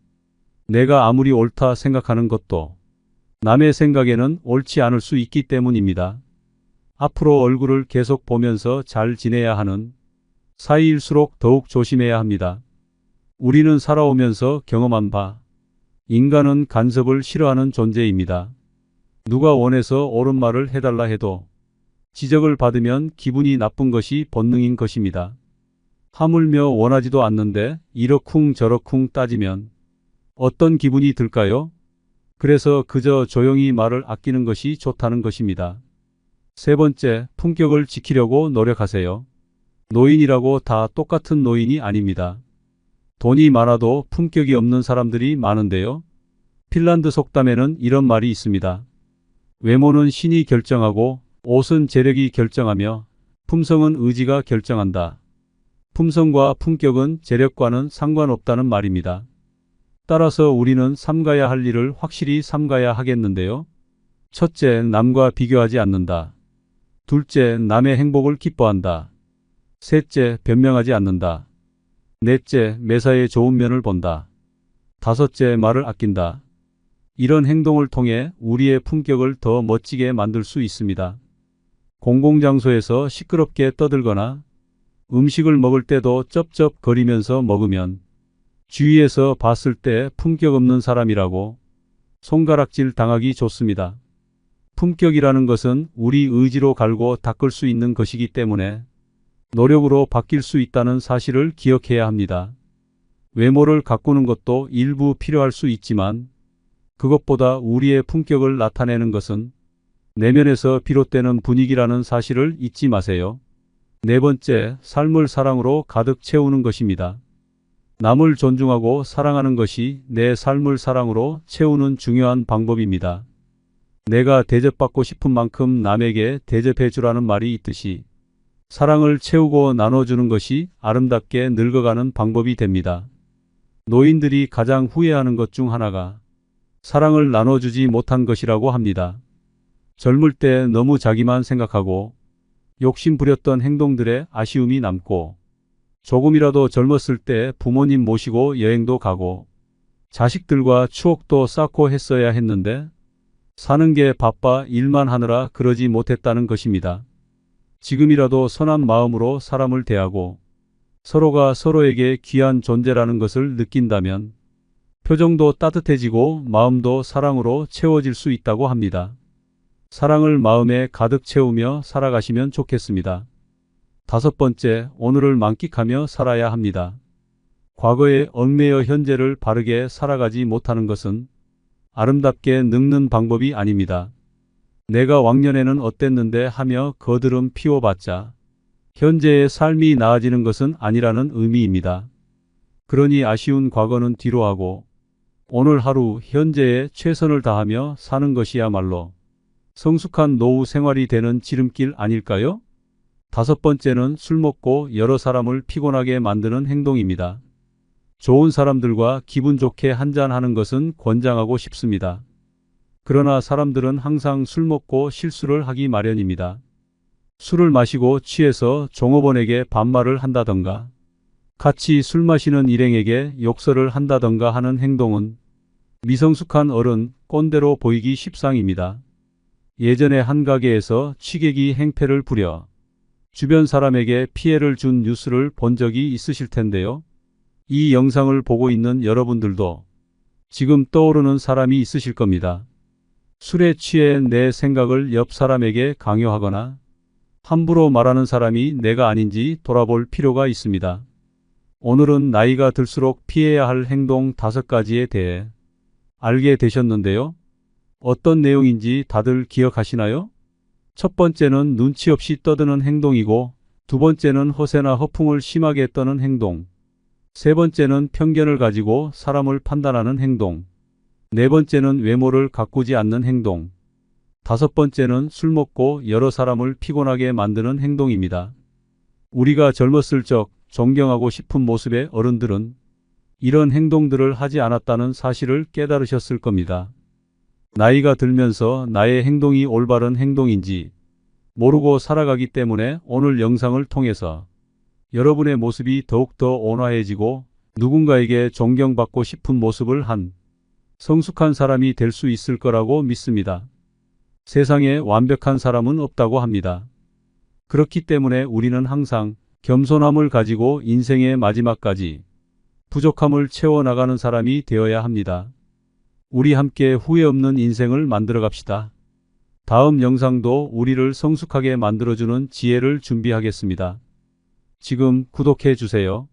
내가 아무리 옳다 생각하는 것도 남의 생각에는 옳지 않을 수 있기 때문입니다. 앞으로 얼굴을 계속 보면서 잘 지내야 하는 사이일수록 더욱 조심해야 합니다. 우리는 살아오면서 경험한 바, 인간은 간섭을 싫어하는 존재입니다. 누가 원해서 옳은 말을 해달라 해도 지적을 받으면 기분이 나쁜 것이 본능인 것입니다. 하물며 원하지도 않는데 이러쿵저러쿵 따지면 어떤 기분이 들까요? 그래서 그저 조용히 말을 아끼는 것이 좋다는 것입니다. 세 번째, 품격을 지키려고 노력하세요. 노인이라고 다 똑같은 노인이 아닙니다. 돈이 많아도 품격이 없는 사람들이 많은데요. 핀란드 속담에는 이런 말이 있습니다. 외모는 신이 결정하고 옷은 재력이 결정하며 품성은 의지가 결정한다. 품성과 품격은 재력과는 상관없다는 말입니다. 따라서 우리는 삼가야 할 일을 확실히 삼가야 하겠는데요. 첫째, 남과 비교하지 않는다. 둘째, 남의 행복을 기뻐한다. 셋째, 변명하지 않는다. 넷째, 매사에 좋은 면을 본다. 다섯째, 말을 아낀다. 이런 행동을 통해 우리의 품격을 더 멋지게 만들 수 있습니다. 공공장소에서 시끄럽게 떠들거나 음식을 먹을 때도 쩝쩝거리면서 먹으면 주위에서 봤을 때 품격 없는 사람이라고 손가락질 당하기 좋습니다. 품격이라는 것은 우리 의지로 갈고 닦을 수 있는 것이기 때문에 노력으로 바뀔 수 있다는 사실을 기억해야 합니다. 외모를 가꾸는 것도 일부 필요할 수 있지만 그것보다 우리의 품격을 나타내는 것은 내면에서 비롯되는 분위기라는 사실을 잊지 마세요. 네 번째, 삶을 사랑으로 가득 채우는 것입니다. 남을 존중하고 사랑하는 것이 내 삶을 사랑으로 채우는 중요한 방법입니다. 내가 대접받고 싶은 만큼 남에게 대접해 주라는 말이 있듯이 사랑을 채우고 나눠주는 것이 아름답게 늙어가는 방법이 됩니다. 노인들이 가장 후회하는 것 중 하나가 사랑을 나눠주지 못한 것이라고 합니다. 젊을 때 너무 자기만 생각하고 욕심 부렸던 행동들에 아쉬움이 남고 조금이라도 젊었을 때 부모님 모시고 여행도 가고 자식들과 추억도 쌓고 했어야 했는데 사는 게 바빠 일만 하느라 그러지 못했다는 것입니다. 지금이라도 선한 마음으로 사람을 대하고 서로가 서로에게 귀한 존재라는 것을 느낀다면 표정도 따뜻해지고 마음도 사랑으로 채워질 수 있다고 합니다. 사랑을 마음에 가득 채우며 살아가시면 좋겠습니다. 다섯 번째, 오늘을 만끽하며 살아야 합니다. 과거에 얽매여 현재를 바르게 살아가지 못하는 것은 아름답게 늙는 방법이 아닙니다. 내가 왕년에는 어땠는데 하며 거드름 피워봤자 현재의 삶이 나아지는 것은 아니라는 의미입니다. 그러니 아쉬운 과거는 뒤로 하고 오늘 하루 현재에 최선을 다하며 사는 것이야말로 성숙한 노후 생활이 되는 지름길 아닐까요? 다섯 번째는 술 먹고 여러 사람을 피곤하게 만드는 행동입니다. 좋은 사람들과 기분 좋게 한잔하는 것은 권장하고 싶습니다. 그러나 사람들은 항상 술 먹고 실수를 하기 마련입니다. 술을 마시고 취해서 종업원에게 반말을 한다던가 같이 술 마시는 일행에게 욕설을 한다던가 하는 행동은 미성숙한 어른 꼰대로 보이기 십상입니다. 예전에 한 가게에서 취객이 행패를 부려 주변 사람에게 피해를 준 뉴스를 본 적이 있으실 텐데요. 이 영상을 보고 있는 여러분들도 지금 떠오르는 사람이 있으실 겁니다. 술에 취해 내 생각을 옆 사람에게 강요하거나 함부로 말하는 사람이 내가 아닌지 돌아볼 필요가 있습니다. 오늘은 나이가 들수록 피해야 할 행동 5가지에 대해 알게 되셨는데요. 어떤 내용인지 다들 기억하시나요? 첫 번째는 눈치 없이 떠드는 행동이고, 두 번째는 허세나 허풍을 심하게 떠는 행동, 세 번째는 편견을 가지고 사람을 판단하는 행동, 네 번째는 외모를 가꾸지 않는 행동, 다섯 번째는 술 먹고 여러 사람을 피곤하게 만드는 행동입니다. 우리가 젊었을 적 존경하고 싶은 모습의 어른들은 이런 행동들을 하지 않았다는 사실을 깨달으셨을 겁니다. 나이가 들면서 나의 행동이 올바른 행동인지 모르고 살아가기 때문에 오늘 영상을 통해서 여러분의 모습이 더욱더 온화해지고 누군가에게 존경받고 싶은 모습을 한 성숙한 사람이 될 수 있을 거라고 믿습니다. 세상에 완벽한 사람은 없다고 합니다. 그렇기 때문에 우리는 항상 겸손함을 가지고 인생의 마지막까지 부족함을 채워나가는 사람이 되어야 합니다. 우리 함께 후회 없는 인생을 만들어 갑시다. 다음 영상도 우리를 성숙하게 만들어주는 지혜를 준비하겠습니다. 지금 구독해 주세요.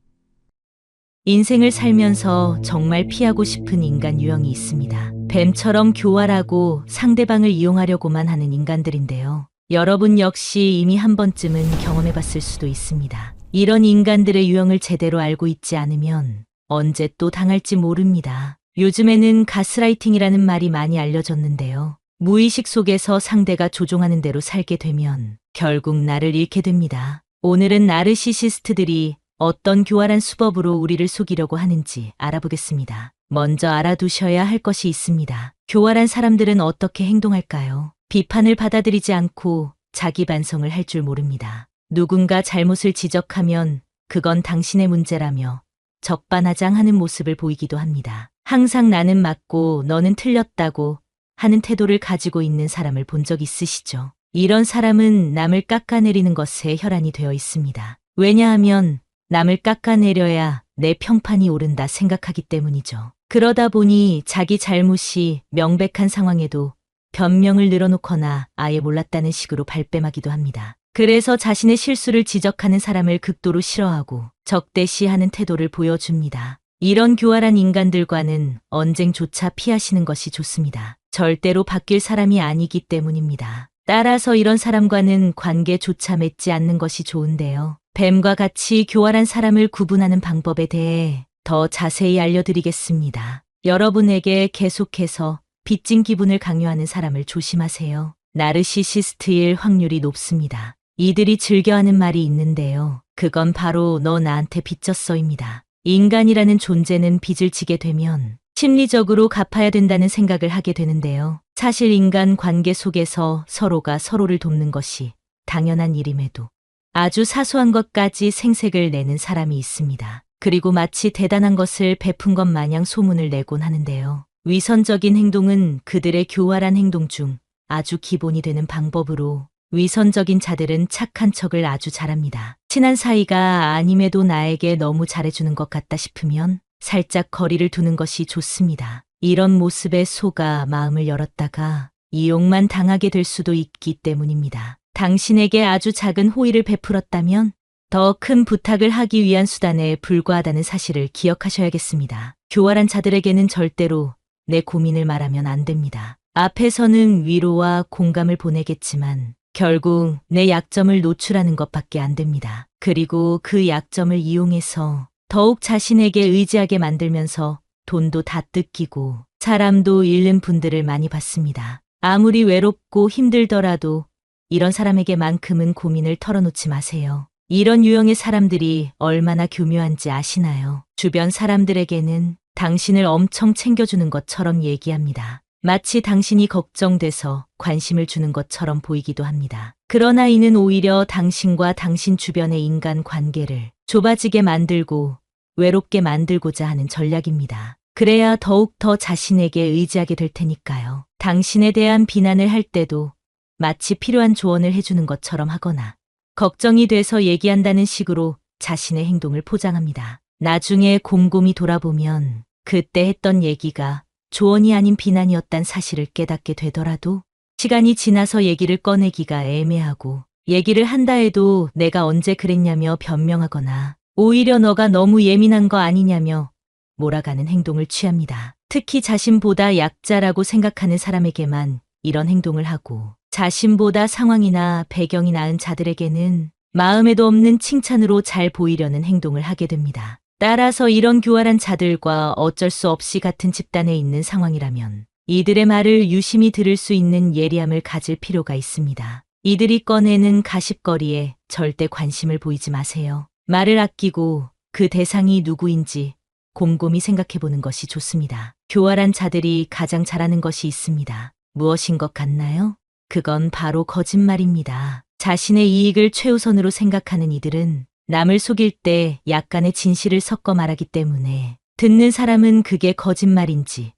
인생을 살면서 정말 피하고 싶은 인간 유형이 있습니다. 뱀처럼 교활하고 상대방을 이용하려고만 하는 인간들인데요. 여러분 역시 이미 한 번쯤은 경험해 봤을 수도 있습니다. 이런 인간들의 유형을 제대로 알고 있지 않으면 언제 또 당할지 모릅니다. 요즘에는 가스라이팅이라는 말이 많이 알려졌는데요. 무의식 속에서 상대가 조종하는 대로 살게 되면 결국 나를 잃게 됩니다. 오늘은 나르시시스트들이 어떤 교활한 수법으로 우리를 속이려고 하는지 알아보겠습니다. 먼저 알아두셔야 할 것이 있습니다. 교활한 사람들은 어떻게 행동할까요? 비판을 받아들이지 않고 자기 반성을 할 줄 모릅니다. 누군가 잘못을 지적하면 그건 당신의 문제라며 적반하장하는 모습을 보이기도 합니다. 항상 나는 맞고 너는 틀렸다고 하는 태도를 가지고 있는 사람을 본 적 있으시죠? 이런 사람은 남을 깎아내리는 것에 혈안이 되어 있습니다. 왜냐하면 남을 깎아내려야 내 평판이 오른다 생각하기 때문이죠. 그러다 보니 자기 잘못이 명백한 상황에도 변명을 늘어놓거나 아예 몰랐다는 식으로 발뺌하기도 합니다. 그래서 자신의 실수를 지적하는 사람을 극도로 싫어하고 적대시하는 태도를 보여줍니다. 이런 교활한 인간들과는 언쟁조차 피하시는 것이 좋습니다. 절대로 바뀔 사람이 아니기 때문입니다. 따라서 이런 사람과는 관계조차 맺지 않는 것이 좋은데요. 뱀과 같이 교활한 사람을 구분하는 방법에 대해 더 자세히 알려드리겠습니다. 여러분에게 계속해서 빚진 기분을 강요하는 사람을 조심하세요. 나르시시스트일 확률이 높습니다. 이들이 즐겨하는 말이 있는데요. 그건 바로 너 나한테 빚졌어입니다. 인간이라는 존재는 빚을 지게 되면 심리적으로 갚아야 된다는 생각을 하게 되는데요. 사실 인간 관계 속에서 서로가 서로를 돕는 것이 당연한 일임에도 아주 사소한 것까지 생색을 내는 사람이 있습니다. 그리고 마치 대단한 것을 베푼 것 마냥 소문을 내곤 하는데요. 위선적인 행동은 그들의 교활한 행동 중 아주 기본이 되는 방법으로 위선적인 자들은 착한 척을 아주 잘합니다. 친한 사이가 아님에도 나에게 너무 잘해주는 것 같다 싶으면 살짝 거리를 두는 것이 좋습니다. 이런 모습에 속아 마음을 열었다가 이용만 당하게 될 수도 있기 때문입니다. 당신에게 아주 작은 호의를 베풀었다면 더 큰 부탁을 하기 위한 수단에 불과하다는 사실을 기억하셔야겠습니다. 교활한 자들에게는 절대로 내 고민을 말하면 안 됩니다. 앞에서는 위로와 공감을 보내겠지만 결국 내 약점을 노출하는 것밖에 안 됩니다. 그리고 그 약점을 이용해서 더욱 자신에게 의지하게 만들면서 돈도 다 뜯기고 사람도 잃는 분들을 많이 봤습니다. 아무리 외롭고 힘들더라도 이런 사람에게만큼은 고민을 털어놓지 마세요. 이런 유형의 사람들이 얼마나 교묘한지 아시나요? 주변 사람들에게는 당신을 엄청 챙겨주는 것처럼 얘기합니다. 마치 당신이 걱정돼서 관심을 주는 것처럼 보이기도 합니다. 그러나 이는 오히려 당신과 당신 주변의 인간 관계를 좁아지게 만들고 외롭게 만들고자 하는 전략입니다. 그래야 더욱 더 자신에게 의지하게 될 테니까요. 당신에 대한 비난을 할 때도 마치 필요한 조언을 해주는 것처럼 하거나 걱정이 돼서 얘기한다는 식으로 자신의 행동을 포장합니다. 나중에 곰곰이 돌아보면 그때 했던 얘기가 조언이 아닌 비난이었단 사실을 깨닫게 되더라도 시간이 지나서 얘기를 꺼내기가 애매하고 얘기를 한다 해도 내가 언제 그랬냐며 변명하거나 오히려 너가 너무 예민한 거 아니냐며 몰아가는 행동을 취합니다. 특히 자신보다 약자라고 생각하는 사람에게만 이런 행동을 하고 자신보다 상황이나 배경이 나은 자들에게는 마음에도 없는 칭찬으로 잘 보이려는 행동을 하게 됩니다. 따라서 이런 교활한 자들과 어쩔 수 없이 같은 집단에 있는 상황이라면 이들의 말을 유심히 들을 수 있는 예리함을 가질 필요가 있습니다. 이들이 꺼내는 가십거리에 절대 관심을 보이지 마세요. 말을 아끼고 그 대상이 누구인지 곰곰이 생각해보는 것이 좋습니다. 교활한 자들이 가장 잘하는 것이 있습니다. 무엇인 것 같나요? 그건 바로 거짓말입니다. 자신의 이익을 최우선으로 생각하는 이들은 남을 속일 때 약간의 진실을 섞어 말하기 때문에 듣는 사람은 그게 거짓말인지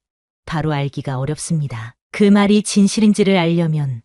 바로 알기가 어렵습니다. 그 말이 진실인지를 알려면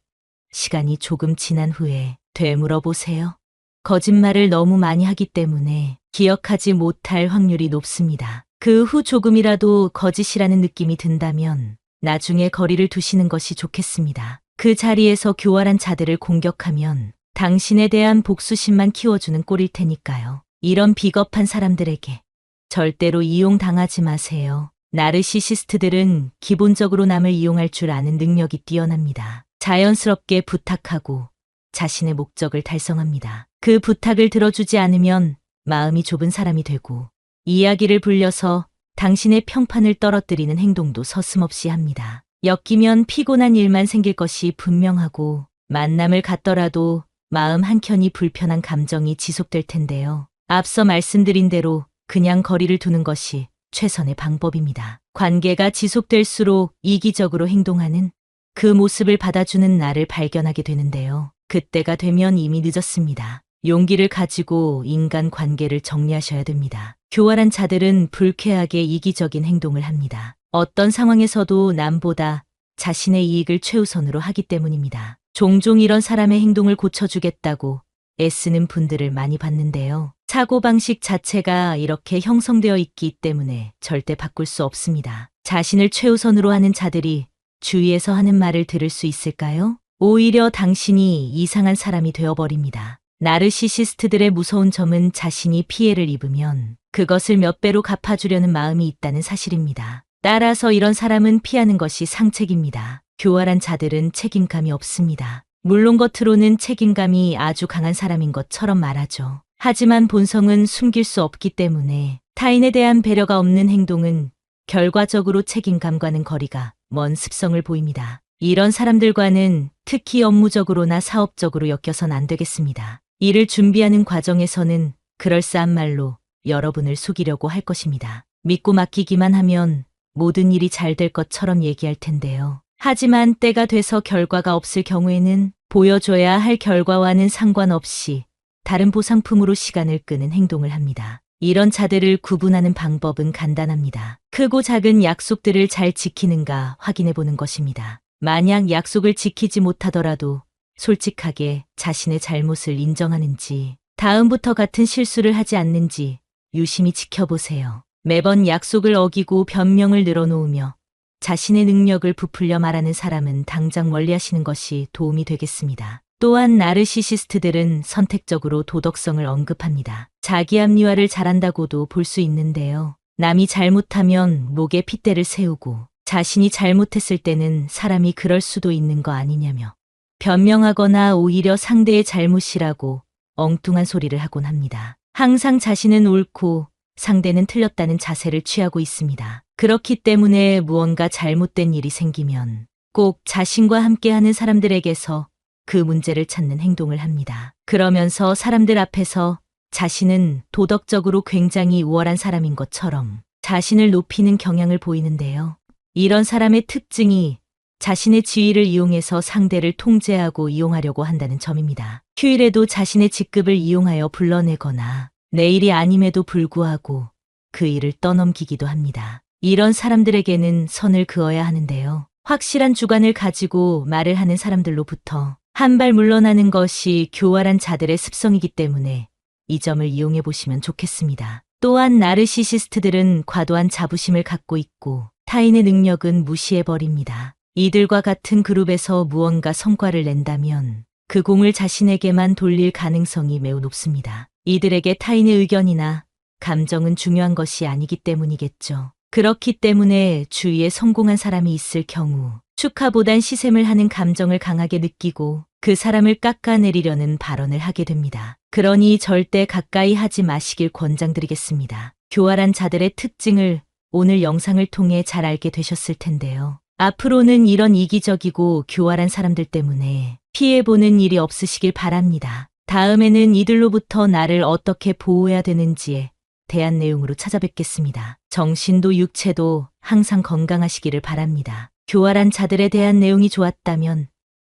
시간이 조금 지난 후에 되물어 보세요. 거짓말을 너무 많이 하기 때문에 기억하지 못할 확률이 높습니다. 그 후 조금이라도 거짓이라는 느낌이 든다면 나중에 거리를 두시는 것이 좋겠습니다. 그 자리에서 교활한 자들을 공격하면 당신에 대한 복수심만 키워주는 꼴일 테니까요. 이런 비겁한 사람들에게 절대로 이용당하지 마세요. 나르시시스트들은 기본적으로 남을 이용할 줄 아는 능력이 뛰어납니다. 자연스럽게 부탁하고 자신의 목적을 달성합니다. 그 부탁을 들어주지 않으면 마음이 좁은 사람이 되고 이야기를 불려서 당신의 평판을 떨어뜨리는 행동도 서슴없이 합니다. 엮이면 피곤한 일만 생길 것이 분명하고 만남을 갖더라도 마음 한켠이 불편한 감정이 지속될 텐데요. 앞서 말씀드린 대로 그냥 거리를 두는 것이 최선의 방법입니다. 관계가 지속될수록 이기적으로 행동하는 그 모습을 받아주는 나를 발견하게 되는데요. 그때가 되면 이미 늦었습니다. 용기를 가지고 인간 관계를 정리하셔야 됩니다. 교활한 자들은 불쾌하게 이기적인 행동을 합니다. 어떤 상황에서도 남보다 자신의 이익을 최우선으로 하기 때문입니다. 종종 이런 사람의 행동을 고쳐주겠다고 애쓰는 분들을 많이 봤는데요. 사고방식 자체가 이렇게 형성되어 있기 때문에 절대 바꿀 수 없습니다. 자신을 최우선으로 하는 자들이 주위에서 하는 말을 들을 수 있을까요? 오히려 당신이 이상한 사람이 되어버립니다. 나르시시스트들의 무서운 점은 자신이 피해를 입으면 그것을 몇 배로 갚아주려는 마음이 있다는 사실입니다. 따라서 이런 사람은 피하는 것이 상책입니다. 교활한 자들은 책임감이 없습니다. 물론 겉으로는 책임감이 아주 강한 사람인 것처럼 말하죠. 하지만 본성은 숨길 수 없기 때문에 타인에 대한 배려가 없는 행동은 결과적으로 책임감과는 거리가 먼 습성을 보입니다. 이런 사람들과는 특히 업무적으로나 사업적으로 엮여선 안 되겠습니다. 일을 준비하는 과정에서는 그럴싸한 말로 여러분을 속이려고 할 것입니다. 믿고 맡기기만 하면 모든 일이 잘 될 것처럼 얘기할 텐데요. 하지만 때가 돼서 결과가 없을 경우에는 보여줘야 할 결과와는 상관없이 다른 보상품으로 시간을 끄는 행동을 합니다. 이런 자들을 구분하는 방법은 간단합니다. 크고 작은 약속들을 잘 지키는가 확인해 보는 것입니다. 만약 약속을 지키지 못하더라도 솔직하게 자신의 잘못을 인정하는지, 다음부터 같은 실수를 하지 않는지 유심히 지켜보세요. 매번 약속을 어기고 변명을 늘어놓으며 자신의 능력을 부풀려 말하는 사람은 당장 멀리하시는 것이 도움이 되겠습니다. 또한 나르시시스트들은 선택적으로 도덕성을 언급합니다. 자기 합리화를 잘한다고도 볼 수 있는데요. 남이 잘못하면 목에 핏대를 세우고 자신이 잘못했을 때는 사람이 그럴 수도 있는 거 아니냐며 변명하거나 오히려 상대의 잘못이라고 엉뚱한 소리를 하곤 합니다. 항상 자신은 옳고 상대는 틀렸다는 자세를 취하고 있습니다. 그렇기 때문에 무언가 잘못된 일이 생기면 꼭 자신과 함께하는 사람들에게서 그 문제를 찾는 행동을 합니다. 그러면서 사람들 앞에서 자신은 도덕적으로 굉장히 우월한 사람인 것처럼 자신을 높이는 경향을 보이는데요. 이런 사람의 특징이 자신의 지위를 이용해서 상대를 통제하고 이용하려고 한다는 점입니다. 휴일에도 자신의 직급을 이용하여 불러내거나 내일이 아님에도 불구하고 그 일을 떠넘기기도 합니다. 이런 사람들에게는 선을 그어야 하는데요. 확실한 주관을 가지고 말을 하는 사람들로부터 한 발 물러나는 것이 교활한 자들의 습성이기 때문에 이 점을 이용해 보시면 좋겠습니다. 또한 나르시시스트들은 과도한 자부심을 갖고 있고 타인의 능력은 무시해버립니다. 이들과 같은 그룹에서 무언가 성과를 낸다면 그 공을 자신에게만 돌릴 가능성이 매우 높습니다. 이들에게 타인의 의견이나 감정은 중요한 것이 아니기 때문이겠죠. 그렇기 때문에 주위에 성공한 사람이 있을 경우 축하보단 시샘을 하는 감정을 강하게 느끼고 그 사람을 깎아내리려는 발언을 하게 됩니다. 그러니 절대 가까이 하지 마시길 권장드리겠습니다. 교활한 자들의 특징을 오늘 영상을 통해 잘 알게 되셨을 텐데요. 앞으로는 이런 이기적이고 교활한 사람들 때문에 피해보는 일이 없으시길 바랍니다. 다음에는 이들로부터 나를 어떻게 보호해야 되는지에 대한 내용으로 찾아뵙겠습니다. 정신도 육체도 항상 건강하시기를 바랍니다. 교활한 자들에 대한 내용이 좋았다면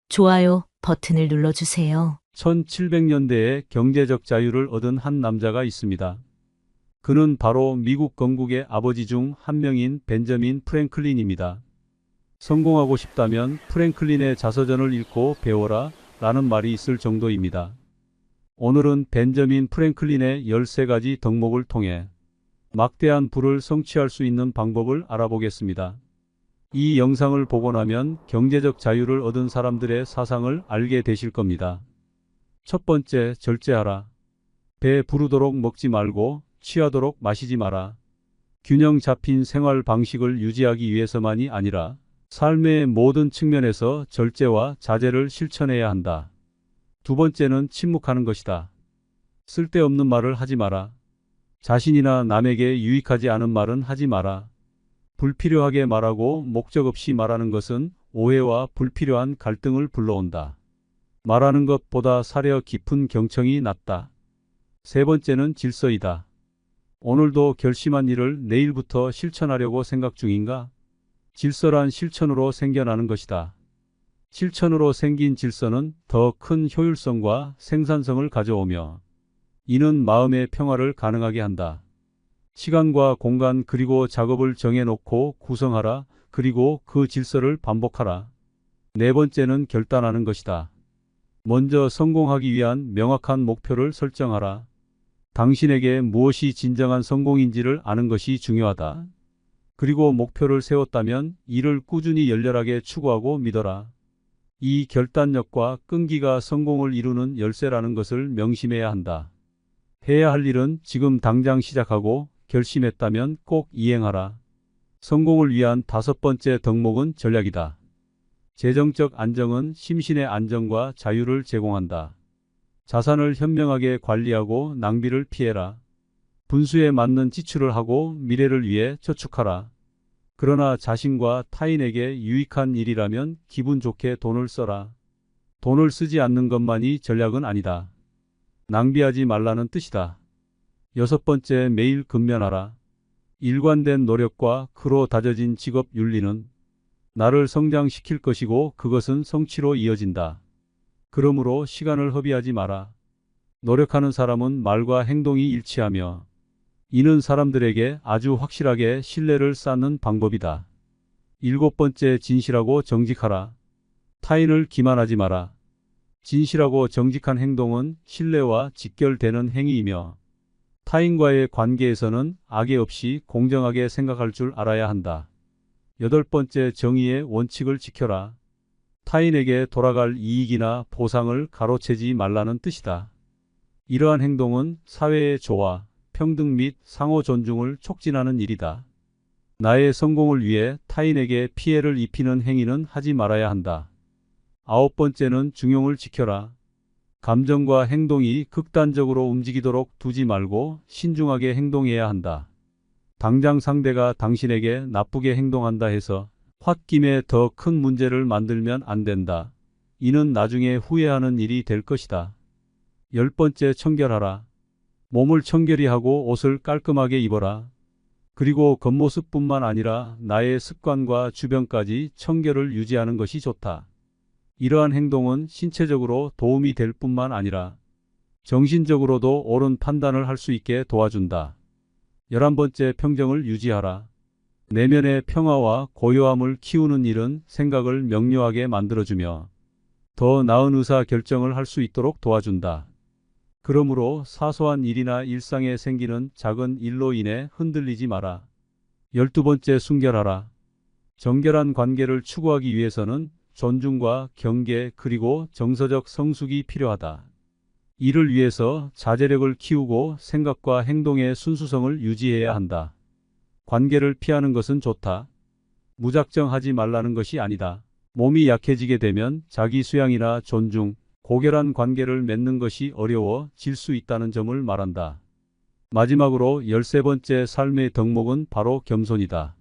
좋아요 버튼을 눌러주세요. 1700년대에 경제적 자유를 얻은 한 남자가 있습니다. 그는 바로 미국 건국의 아버지 중 한 명인 벤저민 프랭클린입니다. 성공하고 싶다면 프랭클린의 자서전을 읽고 배워라 라는 말이 있을 정도입니다. 오늘은 벤저민 프랭클린의 13가지 덕목을 통해 막대한 부를 성취할 수 있는 방법을 알아보겠습니다. 이 영상을 보고 나면 경제적 자유를 얻은 사람들의 사상을 알게 되실 겁니다. 첫 번째, 절제하라. 배 부르도록 먹지 말고 취하도록 마시지 마라. 균형 잡힌 생활 방식을 유지하기 위해서만이 아니라 삶의 모든 측면에서 절제와 자제를 실천해야 한다. 두 번째는 침묵하는 것이다. 쓸데없는 말을 하지 마라. 자신이나 남에게 유익하지 않은 말은 하지 마라. 불필요하게 말하고 목적 없이 말하는 것은 오해와 불필요한 갈등을 불러온다. 말하는 것보다 사려 깊은 경청이 낫다. 세 번째는 질서이다. 오늘도 결심한 일을 내일부터 실천하려고 생각 중인가? 질서란 실천으로 생겨나는 것이다. 실천으로 생긴 질서는 더 큰 효율성과 생산성을 가져오며 이는 마음의 평화를 가능하게 한다. 시간과 공간 그리고 작업을 정해놓고 구성하라. 그리고 그 질서를 반복하라. 네 번째는 결단하는 것이다. 먼저 성공하기 위한 명확한 목표를 설정하라. 당신에게 무엇이 진정한 성공인지를 아는 것이 중요하다. 그리고 목표를 세웠다면 이를 꾸준히 열렬하게 추구하고 믿어라. 이 결단력과 끈기가 성공을 이루는 열쇠라는 것을 명심해야 한다. 해야 할 일은 지금 당장 시작하고 결심했다면 꼭 이행하라. 성공을 위한 5번째 덕목은 전략이다. 재정적 안정은 심신의 안정과 자유를 제공한다. 자산을 현명하게 관리하고 낭비를 피해라. 분수에 맞는 지출을 하고 미래를 위해 저축하라. 그러나 자신과 타인에게 유익한 일이라면 기분 좋게 돈을 써라. 돈을 쓰지 않는 것만이 전략은 아니다. 낭비하지 말라는 뜻이다. 6번째, 매일 근면하라. 일관된 노력과 그로 다져진 직업 윤리는 나를 성장시킬 것이고 그것은 성취로 이어진다. 그러므로 시간을 허비하지 마라. 노력하는 사람은 말과 행동이 일치하며 이는 사람들에게 아주 확실하게 신뢰를 쌓는 방법이다. 7번째, 진실하고 정직하라. 타인을 기만하지 마라. 진실하고 정직한 행동은 신뢰와 직결되는 행위이며 타인과의 관계에서는 악의 없이 공정하게 생각할 줄 알아야 한다. 8번째, 정의의 원칙을 지켜라. 타인에게 돌아갈 이익이나 보상을 가로채지 말라는 뜻이다. 이러한 행동은 사회의 조화, 평등 및 상호 존중을 촉진하는 일이다. 나의 성공을 위해 타인에게 피해를 입히는 행위는 하지 말아야 한다. 9번째는 중용을 지켜라. 감정과 행동이 극단적으로 움직이도록 두지 말고 신중하게 행동해야 한다. 당장 상대가 당신에게 나쁘게 행동한다 해서 홧김에 더 큰 문제를 만들면 안 된다. 이는 나중에 후회하는 일이 될 것이다. 10번째, 청결하라. 몸을 청결히 하고 옷을 깔끔하게 입어라. 그리고 겉모습뿐만 아니라 나의 습관과 주변까지 청결을 유지하는 것이 좋다. 이러한 행동은 신체적으로 도움이 될 뿐만 아니라 정신적으로도 옳은 판단을 할 수 있게 도와준다. 11번째, 평정을 유지하라. 내면의 평화와 고요함을 키우는 일은 생각을 명료하게 만들어주며 더 나은 의사 결정을 할 수 있도록 도와준다. 그러므로 사소한 일이나 일상에 생기는 작은 일로 인해 흔들리지 마라. 12번째, 순결하라. 정결한 관계를 추구하기 위해서는 존중과 경계 그리고 정서적 성숙이 필요하다. 이를 위해서 자제력을 키우고 생각과 행동의 순수성을 유지해야 한다. 관계를 피하는 것은 좋다. 무작정 하지 말라는 것이 아니다. 몸이 약해지게 되면 자기 수양이나 존중, 고결한 관계를 맺는 것이 어려워질 수 있다는 점을 말한다. 마지막으로 13번째, 삶의 덕목은 바로 겸손이다.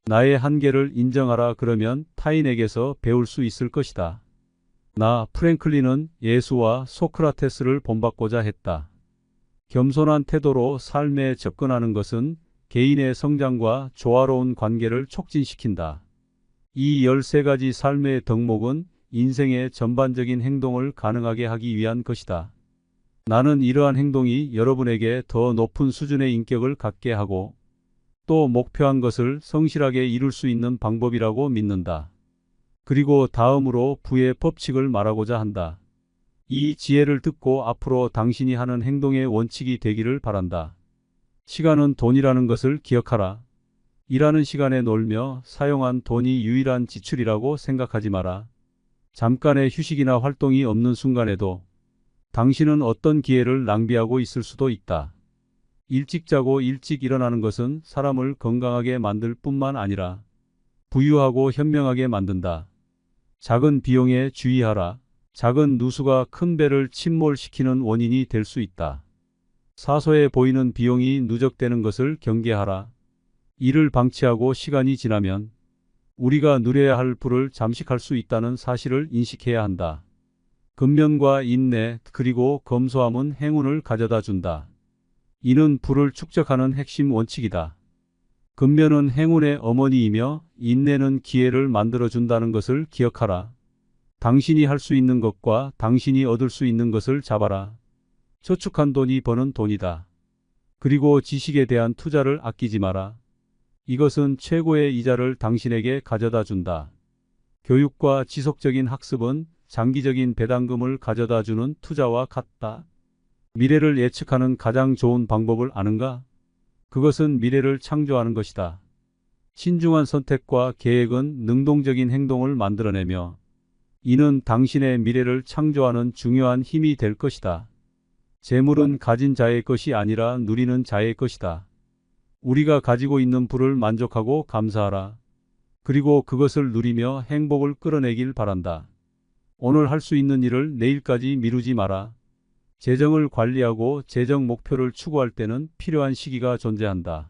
나의 한계를 인정하라. 그러면 타인에게서 배울 수 있을 것이다. 나 프랭클린은 예수와 소크라테스를 본받고자 했다. 겸손한 태도로 삶에 접근하는 것은 개인의 성장과 조화로운 관계를 촉진시킨다. 이 13가지 삶의 덕목은 인생의 전반적인 행동을 가능하게 하기 위한 것이다. 나는 이러한 행동이 여러분에게 더 높은 수준의 인격을 갖게 하고 또 목표한 것을 성실하게 이룰 수 있는 방법이라고 믿는다. 그리고 다음으로 부의 법칙을 말하고자 한다. 이 지혜를 듣고 앞으로 당신이 하는 행동의 원칙이 되기를 바란다. 시간은 돈이라는 것을 기억하라. 일하는 시간에 놀며 사용한 돈이 유일한 지출이라고 생각하지 마라. 잠깐의 휴식이나 활동이 없는 순간에도 당신은 어떤 기회를 낭비하고 있을 수도 있다. 일찍 자고 일찍 일어나는 것은 사람을 건강하게 만들 뿐만 아니라 부유하고 현명하게 만든다. 작은 비용에 주의하라. 작은 누수가 큰 배를 침몰시키는 원인이 될 수 있다. 사소해 보이는 비용이 누적되는 것을 경계하라. 이를 방치하고 시간이 지나면 우리가 누려야 할 부를 잠식할 수 있다는 사실을 인식해야 한다. 근면과 인내 그리고 검소함은 행운을 가져다 준다. 이는 부를 축적하는 핵심 원칙이다. 근면은 행운의 어머니이며 인내는 기회를 만들어준다는 것을 기억하라. 당신이 할 수 있는 것과 당신이 얻을 수 있는 것을 잡아라. 저축한 돈이 버는 돈이다. 그리고 지식에 대한 투자를 아끼지 마라. 이것은 최고의 이자를 당신에게 가져다 준다. 교육과 지속적인 학습은 장기적인 배당금을 가져다 주는 투자와 같다. 미래를 예측하는 가장 좋은 방법을 아는가? 그것은 미래를 창조하는 것이다. 신중한 선택과 계획은 능동적인 행동을 만들어내며 이는 당신의 미래를 창조하는 중요한 힘이 될 것이다. 재물은 가진 자의 것이 아니라 누리는 자의 것이다. 우리가 가지고 있는 부를 만족하고 감사하라. 그리고 그것을 누리며 행복을 끌어내길 바란다. 오늘 할 수 있는 일을 내일까지 미루지 마라. 재정을 관리하고 재정 목표를 추구할 때는 필요한 시기가 존재한다.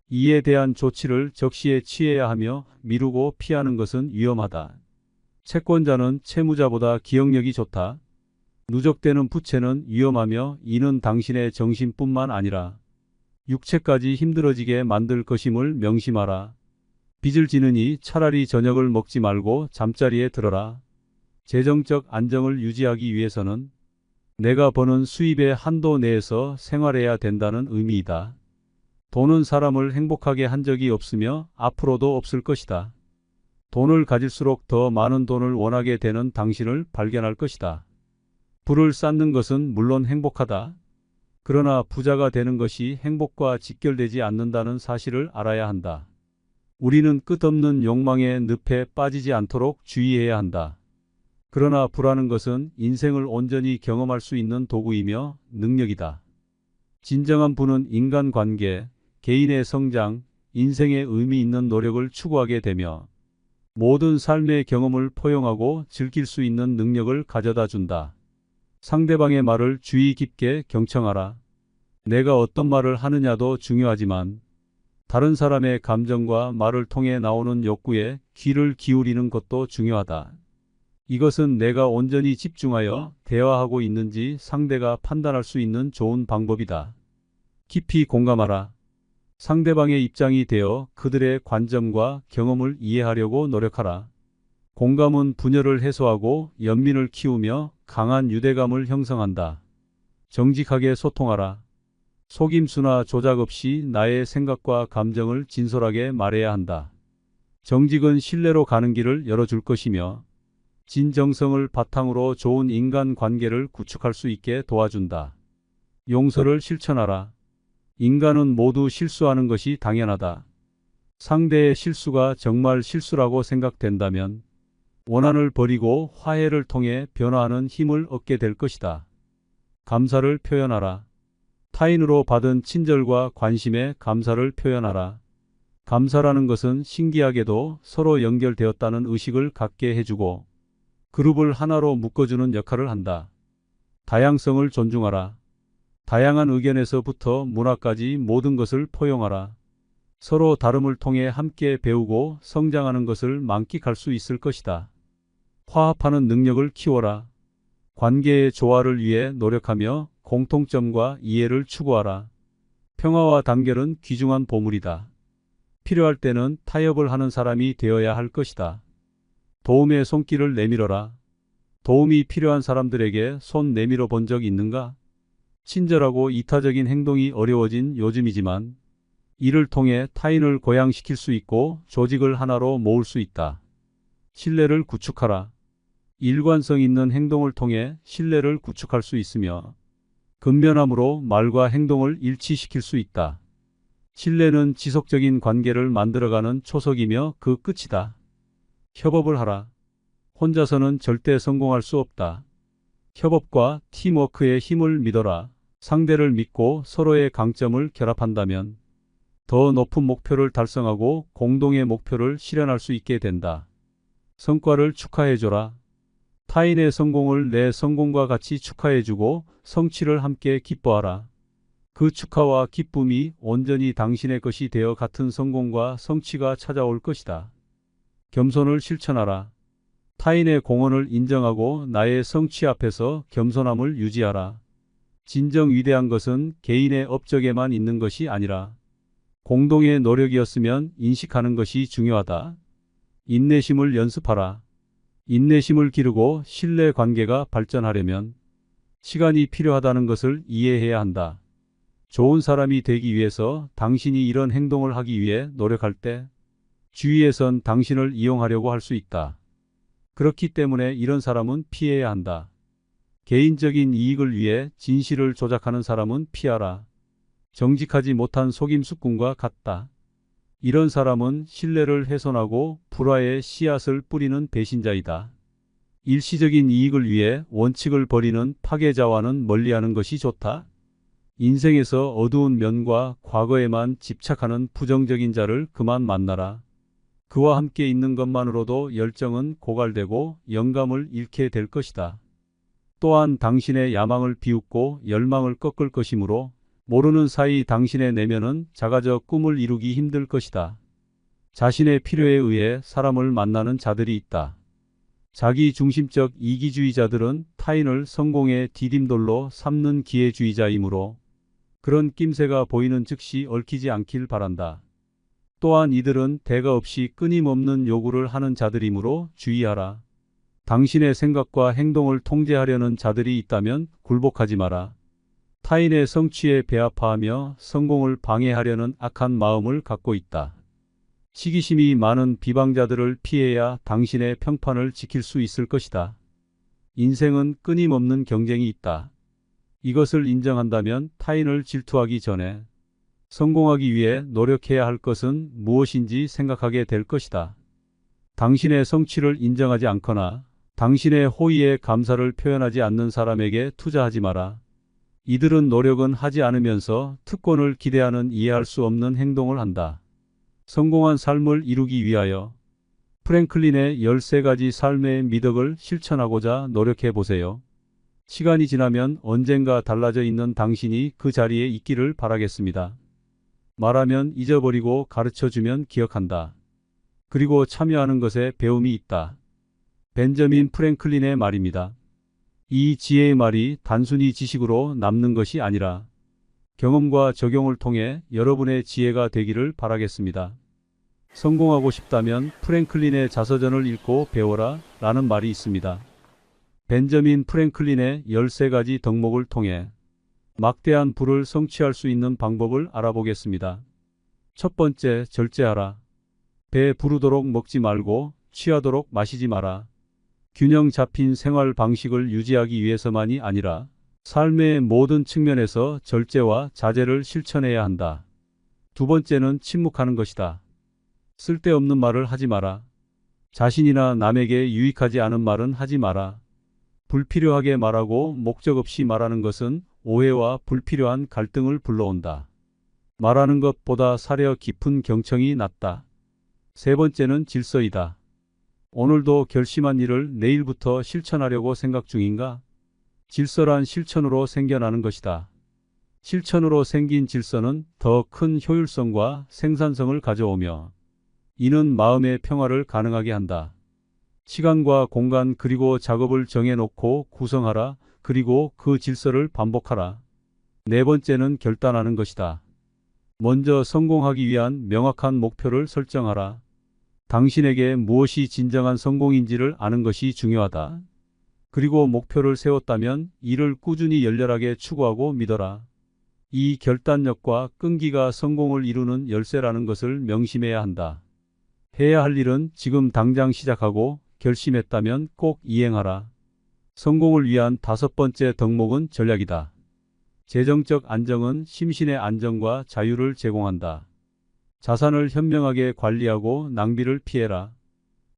이에 대한 조치를 적시에 취해야 하며 미루고 피하는 것은 위험하다. 채권자는 채무자보다 기억력이 좋다. 누적되는 부채는 위험하며 이는 당신의 정신뿐만 아니라 육체까지 힘들어지게 만들 것임을 명심하라. 빚을 지느니 차라리 저녁을 먹지 말고 잠자리에 들어라. 재정적 안정을 유지하기 위해서는 내가 버는 수입의 한도 내에서 생활해야 된다는 의미이다. 돈은 사람을 행복하게 한 적이 없으며 앞으로도 없을 것이다. 돈을 가질수록 더 많은 돈을 원하게 되는 당신을 발견할 것이다. 부를 쌓는 것은 물론 행복하다. 그러나 부자가 되는 것이 행복과 직결되지 않는다는 사실을 알아야 한다. 우리는 끝없는 욕망의 늪에 빠지지 않도록 주의해야 한다. 그러나 부라는 것은 인생을 온전히 경험할 수 있는 도구이며 능력이다. 진정한 부는 인간관계, 개인의 성장, 인생의 의미 있는 노력을 추구하게 되며 모든 삶의 경험을 포용하고 즐길 수 있는 능력을 가져다 준다. 상대방의 말을 주의 깊게 경청하라. 내가 어떤 말을 하느냐도 중요하지만 다른 사람의 감정과 말을 통해 나오는 욕구에 귀를 기울이는 것도 중요하다. 이것은 내가 온전히 집중하여 대화하고 있는지 상대가 판단할 수 있는 좋은 방법이다. 깊이 공감하라. 상대방의 입장이 되어 그들의 관점과 경험을 이해하려고 노력하라. 공감은 분열을 해소하고 연민을 키우며 강한 유대감을 형성한다. 정직하게 소통하라. 속임수나 조작 없이 나의 생각과 감정을 진솔하게 말해야 한다. 정직은 신뢰로 가는 길을 열어줄 것이며 진정성을 바탕으로 좋은 인간관계를 구축할 수 있게 도와준다. 용서를 실천하라. 인간은 모두 실수하는 것이 당연하다. 상대의 실수가 정말 실수라고 생각된다면 원한을 버리고 화해를 통해 변화하는 힘을 얻게 될 것이다. 감사를 표현하라. 타인으로 받은 친절과 관심에 감사를 표현하라. 감사라는 것은 신기하게도 서로 연결되었다는 의식을 갖게 해주고 그룹을 하나로 묶어주는 역할을 한다. 다양성을 존중하라. 다양한 의견에서부터 문화까지 모든 것을 포용하라. 서로 다름을 통해 함께 배우고 성장하는 것을 만끽할 수 있을 것이다. 화합하는 능력을 키워라. 관계의 조화를 위해 노력하며 공통점과 이해를 추구하라. 평화와 단결은 귀중한 보물이다. 필요할 때는 타협을 하는 사람이 되어야 할 것이다. 도움의 손길을 내밀어라. 도움이 필요한 사람들에게 손 내밀어 본 적 있는가? 친절하고 이타적인 행동이 어려워진 요즘이지만 이를 통해 타인을 고양시킬 수 있고 조직을 하나로 모을 수 있다. 신뢰를 구축하라. 일관성 있는 행동을 통해 신뢰를 구축할 수 있으며 근면함으로 말과 행동을 일치시킬 수 있다. 신뢰는 지속적인 관계를 만들어가는 초석이며 그 끝이다. 협업을 하라. 혼자서는 절대 성공할 수 없다. 협업과 팀워크의 힘을 믿어라. 상대를 믿고 서로의 강점을 결합한다면 더 높은 목표를 달성하고 공동의 목표를 실현할 수 있게 된다. 성과를 축하해줘라. 타인의 성공을 내 성공과 같이 축하해주고 성취를 함께 기뻐하라. 그 축하와 기쁨이 온전히 당신의 것이 되어 같은 성공과 성취가 찾아올 것이다. 겸손을 실천하라. 타인의 공헌을 인정하고 나의 성취 앞에서 겸손함을 유지하라. 진정 위대한 것은 개인의 업적에만 있는 것이 아니라 공동의 노력이었으면 인식하는 것이 중요하다. 인내심을 연습하라. 인내심을 기르고 신뢰 관계가 발전하려면 시간이 필요하다는 것을 이해해야 한다. 좋은 사람이 되기 위해서 당신이 이런 행동을 하기 위해 노력할 때 주위에선 당신을 이용하려고 할 수 있다. 그렇기 때문에 이런 사람은 피해야 한다. 개인적인 이익을 위해 진실을 조작하는 사람은 피하라. 정직하지 못한 속임수꾼과 같다. 이런 사람은 신뢰를 훼손하고 불화의 씨앗을 뿌리는 배신자이다. 일시적인 이익을 위해 원칙을 버리는 파괴자와는 멀리하는 것이 좋다. 인생에서 어두운 면과 과거에만 집착하는 부정적인 자를 그만 만나라. 그와 함께 있는 것만으로도 열정은 고갈되고 영감을 잃게 될 것이다. 또한 당신의 야망을 비웃고 열망을 꺾을 것이므로 모르는 사이 당신의 내면은 작아져 꿈을 이루기 힘들 것이다. 자신의 필요에 의해 사람을 만나는 자들이 있다. 자기 중심적 이기주의자들은 타인을 성공의 디딤돌로 삼는 기회주의자이므로 그런 낌새가 보이는 즉시 얽히지 않길 바란다. 또한 이들은 대가 없이 끊임없는 요구를 하는 자들이므로 주의하라. 당신의 생각과 행동을 통제하려는 자들이 있다면 굴복하지 마라. 타인의 성취에 배아파하며 성공을 방해하려는 악한 마음을 갖고 있다. 시기심이 많은 비방자들을 피해야 당신의 평판을 지킬 수 있을 것이다. 인생은 끊임없는 경쟁이 있다. 이것을 인정한다면 타인을 질투하기 전에 성공하기 위해 노력해야 할 것은 무엇인지 생각하게 될 것이다. 당신의 성취를 인정하지 않거나 당신의 호의에 감사를 표현하지 않는 사람에게 투자하지 마라. 이들은 노력은 하지 않으면서 특권을 기대하는 이해할 수 없는 행동을 한다. 성공한 삶을 이루기 위하여 프랭클린의 13가지 삶의 미덕을 실천하고자 노력해 보세요. 시간이 지나면 언젠가 달라져 있는 당신이 그 자리에 있기를 바라겠습니다. 말하면 잊어버리고 가르쳐주면 기억한다. 그리고 참여하는 것에 배움이 있다. 벤저민 프랭클린의 말입니다. 이 지혜의 말이 단순히 지식으로 남는 것이 아니라 경험과 적용을 통해 여러분의 지혜가 되기를 바라겠습니다. 성공하고 싶다면 프랭클린의 자서전을 읽고 배워라 라는 말이 있습니다. 벤저민 프랭클린의 13가지 덕목을 통해 막대한 부를 성취할 수 있는 방법을 알아보겠습니다. 첫 번째, 절제하라. 배 부르도록 먹지 말고 취하도록 마시지 마라. 균형 잡힌 생활 방식을 유지하기 위해서만이 아니라 삶의 모든 측면에서 절제와 자제를 실천해야 한다. 두 번째는 침묵하는 것이다. 쓸데없는 말을 하지 마라. 자신이나 남에게 유익하지 않은 말은 하지 마라. 불필요하게 말하고 목적 없이 말하는 것은 오해와 불필요한 갈등을 불러온다. 말하는 것보다 사려 깊은 경청이 낫다. 세 번째는 질서이다. 오늘도 결심한 일을 내일부터 실천하려고 생각 중인가? 질서란 실천으로 생겨나는 것이다. 실천으로 생긴 질서는 더 큰 효율성과 생산성을 가져오며 이는 마음의 평화를 가능하게 한다. 시간과 공간 그리고 작업을 정해놓고 구성하라. 그리고 그 질서를 반복하라. 네 번째는 결단하는 것이다. 먼저 성공하기 위한 명확한 목표를 설정하라. 당신에게 무엇이 진정한 성공인지를 아는 것이 중요하다. 그리고 목표를 세웠다면 이를 꾸준히 열렬하게 추구하고 믿어라. 이 결단력과 끈기가 성공을 이루는 열쇠라는 것을 명심해야 한다. 해야 할 일은 지금 당장 시작하고 결심했다면 꼭 이행하라. 성공을 위한 다섯 번째 덕목은 전략이다. 재정적 안정은 심신의 안정과 자유를 제공한다. 자산을 현명하게 관리하고 낭비를 피해라.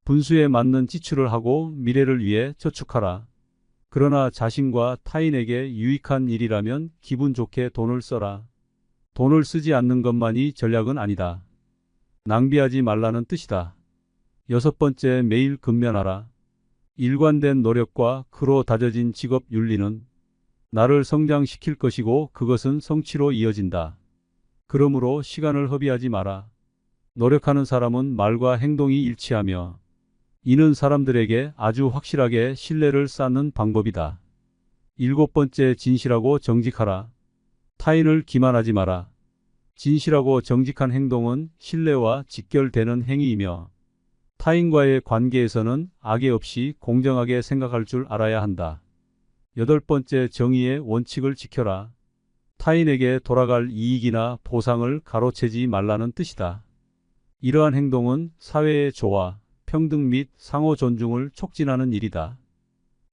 분수에 맞는 지출을 하고 미래를 위해 저축하라. 그러나 자신과 타인에게 유익한 일이라면 기분 좋게 돈을 써라. 돈을 쓰지 않는 것만이 전략은 아니다. 낭비하지 말라는 뜻이다. 여섯 번째, 매일 근면하라. 일관된 노력과 그로 다져진 직업 윤리는 나를 성장시킬 것이고 그것은 성취로 이어진다. 그러므로 시간을 허비하지 마라. 노력하는 사람은 말과 행동이 일치하며 이는 사람들에게 아주 확실하게 신뢰를 쌓는 방법이다. 일곱 번째, 진실하고 정직하라. 타인을 기만하지 마라. 진실하고 정직한 행동은 신뢰와 직결되는 행위이며 타인과의 관계에서는 악의 없이 공정하게 생각할 줄 알아야 한다. 여덟 번째, 정의의 원칙을 지켜라. 타인에게 돌아갈 이익이나 보상을 가로채지 말라는 뜻이다. 이러한 행동은 사회의 조화, 평등 및 상호 존중을 촉진하는 일이다.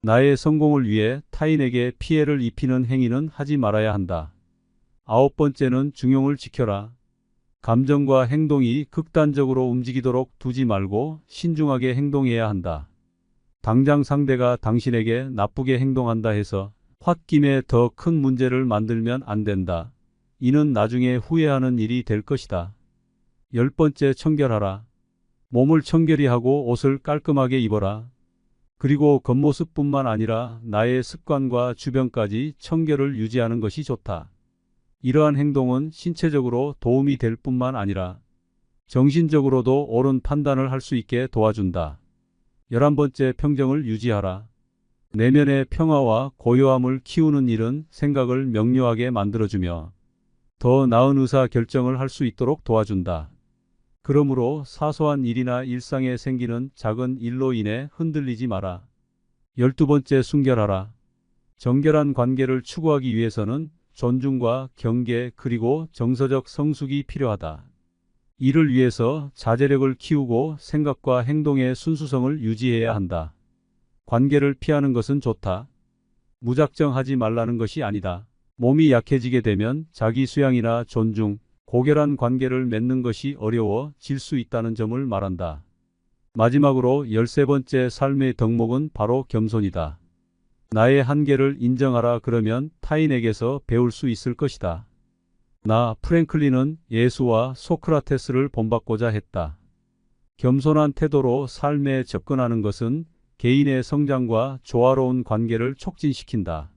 나의 성공을 위해 타인에게 피해를 입히는 행위는 하지 말아야 한다. 아홉 번째는 중용을 지켜라. 감정과 행동이 극단적으로 움직이도록 두지 말고 신중하게 행동해야 한다. 당장 상대가 당신에게 나쁘게 행동한다 해서 홧김에 더 큰 문제를 만들면 안 된다. 이는 나중에 후회하는 일이 될 것이다. 열 번째, 청결하라. 몸을 청결히 하고 옷을 깔끔하게 입어라. 그리고 겉모습뿐만 아니라 나의 습관과 주변까지 청결을 유지하는 것이 좋다. 이러한 행동은 신체적으로 도움이 될 뿐만 아니라 정신적으로도 옳은 판단을 할 수 있게 도와준다. 11번째, 평정을 유지하라. 내면의 평화와 고요함을 키우는 일은 생각을 명료하게 만들어주며 더 나은 의사 결정을 할 수 있도록 도와준다. 그러므로 사소한 일이나 일상에 생기는 작은 일로 인해 흔들리지 마라. 12번째, 순결하라. 정결한 관계를 추구하기 위해서는 존중과 경계 그리고 정서적 성숙이 필요하다. 이를 위해서 자제력을 키우고 생각과 행동의 순수성을 유지해야 한다. 관계를 피하는 것은 좋다. 무작정 하지 말라는 것이 아니다. 몸이 약해지게 되면 자기 수양이나 존중, 고결한 관계를 맺는 것이 어려워질 수 있다는 점을 말한다. 마지막으로 13번째, 삶의 덕목은 바로 겸손이다. 나의 한계를 인정하라. 그러면 타인에게서 배울 수 있을 것이다. 나 프랭클린은 예수와 소크라테스를 본받고자 했다. 겸손한 태도로 삶에 접근하는 것은 개인의 성장과 조화로운 관계를 촉진시킨다.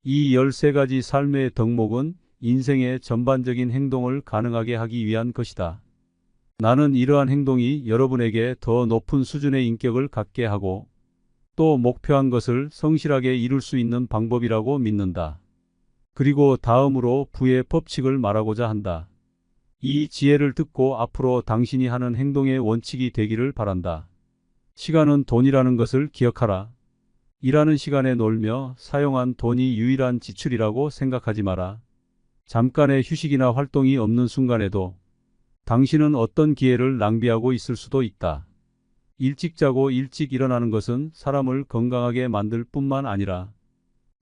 이 13가지 삶의 덕목은 인생의 전반적인 행동을 가능하게 하기 위한 것이다. 나는 이러한 행동이 여러분에게 더 높은 수준의 인격을 갖게 하고 또 목표한 것을 성실하게 이룰 수 있는 방법이라고 믿는다. 그리고 다음으로 부의 법칙을 말하고자 한다. 이 지혜를 듣고 앞으로 당신이 하는 행동의 원칙이 되기를 바란다. 시간은 돈이라는 것을 기억하라. 일하는 시간에 놀며 사용한 돈이 유일한 지출이라고 생각하지 마라. 잠깐의 휴식이나 활동이 없는 순간에도 당신은 어떤 기회를 낭비하고 있을 수도 있다. 일찍 자고 일찍 일어나는 것은 사람을 건강하게 만들 뿐만 아니라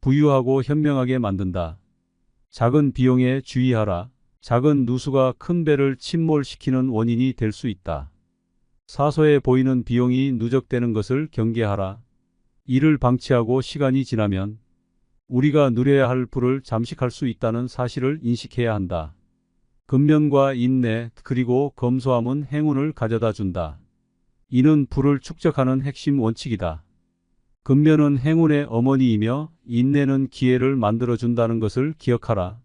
부유하고 현명하게 만든다. 작은 비용에 주의하라. 작은 누수가 큰 배를 침몰시키는 원인이 될 수 있다. 사소해 보이는 비용이 누적되는 것을 경계하라. 이를 방치하고 시간이 지나면 우리가 누려야 할 부를 잠식할 수 있다는 사실을 인식해야 한다. 근면과 인내 그리고 검소함은 행운을 가져다 준다. 이는 부를 축적하는 핵심 원칙이다. 근면은 행운의 어머니이며 인내는 기회를 만들어준다는 것을 기억하라.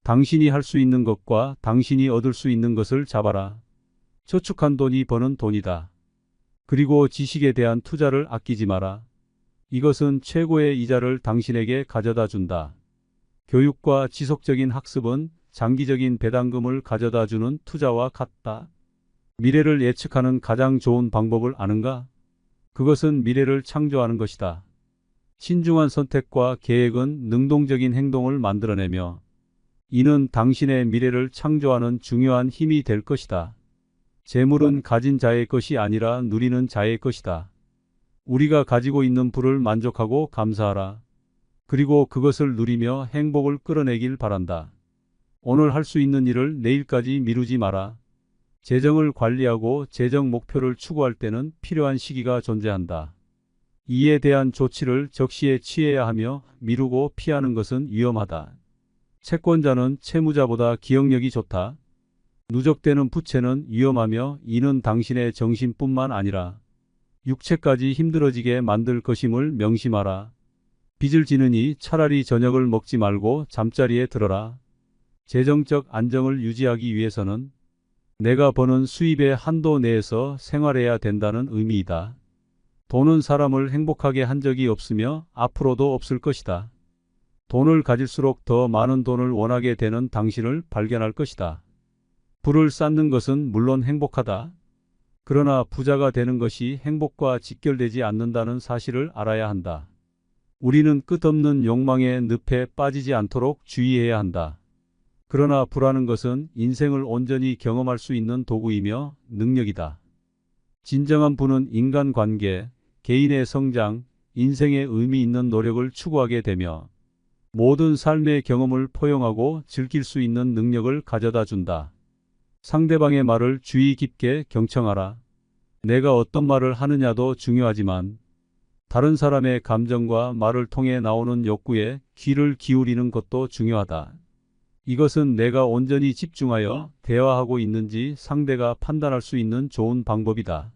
당신이 할 수 있는 것과 당신이 얻을 수 있는 것을 잡아라. 저축한 돈이 버는 돈이다. 그리고 지식에 대한 투자를 아끼지 마라. 이것은 최고의 이자를 당신에게 가져다 준다. 교육과 지속적인 학습은 장기적인 배당금을 가져다 주는 투자와 같다. 미래를 예측하는 가장 좋은 방법을 아는가? 그것은 미래를 창조하는 것이다. 신중한 선택과 계획은 능동적인 행동을 만들어내며 이는 당신의 미래를 창조하는 중요한 힘이 될 것이다. 재물은 가진 자의 것이 아니라 누리는 자의 것이다. 우리가 가지고 있는 부를 만족하고 감사하라. 그리고 그것을 누리며 행복을 끌어내길 바란다. 오늘 할 수 있는 일을 내일까지 미루지 마라. 재정을 관리하고 재정 목표를 추구할 때는 필요한 시기가 존재한다. 이에 대한 조치를 적시에 취해야 하며 미루고 피하는 것은 위험하다. 채권자는 채무자보다 기억력이 좋다. 누적되는 부채는 위험하며 이는 당신의 정신뿐만 아니라 육체까지 힘들어지게 만들 것임을 명심하라. 빚을 지느니 차라리 저녁을 먹지 말고 잠자리에 들어라. 재정적 안정을 유지하기 위해서는 내가 버는 수입의 한도 내에서 생활해야 된다는 의미이다. 돈은 사람을 행복하게 한 적이 없으며 앞으로도 없을 것이다. 돈을 가질수록 더 많은 돈을 원하게 되는 당신을 발견할 것이다. 부를 쌓는 것은 물론 행복하다. 그러나 부자가 되는 것이 행복과 직결되지 않는다는 사실을 알아야 한다. 우리는 끝없는 욕망의 늪에 빠지지 않도록 주의해야 한다. 그러나 부라는 것은 인생을 온전히 경험할 수 있는 도구이며 능력이다. 진정한 부는 인간관계, 개인의 성장, 인생의 의미 있는 노력을 추구하게 되며 모든 삶의 경험을 포용하고 즐길 수 있는 능력을 가져다 준다. 상대방의 말을 주의 깊게 경청하라. 내가 어떤 말을 하느냐도 중요하지만 다른 사람의 감정과 말을 통해 나오는 욕구에 귀를 기울이는 것도 중요하다. 이것은 내가 온전히 집중하여 대화하고 있는지 상대가 판단할 수 있는 좋은 방법이다.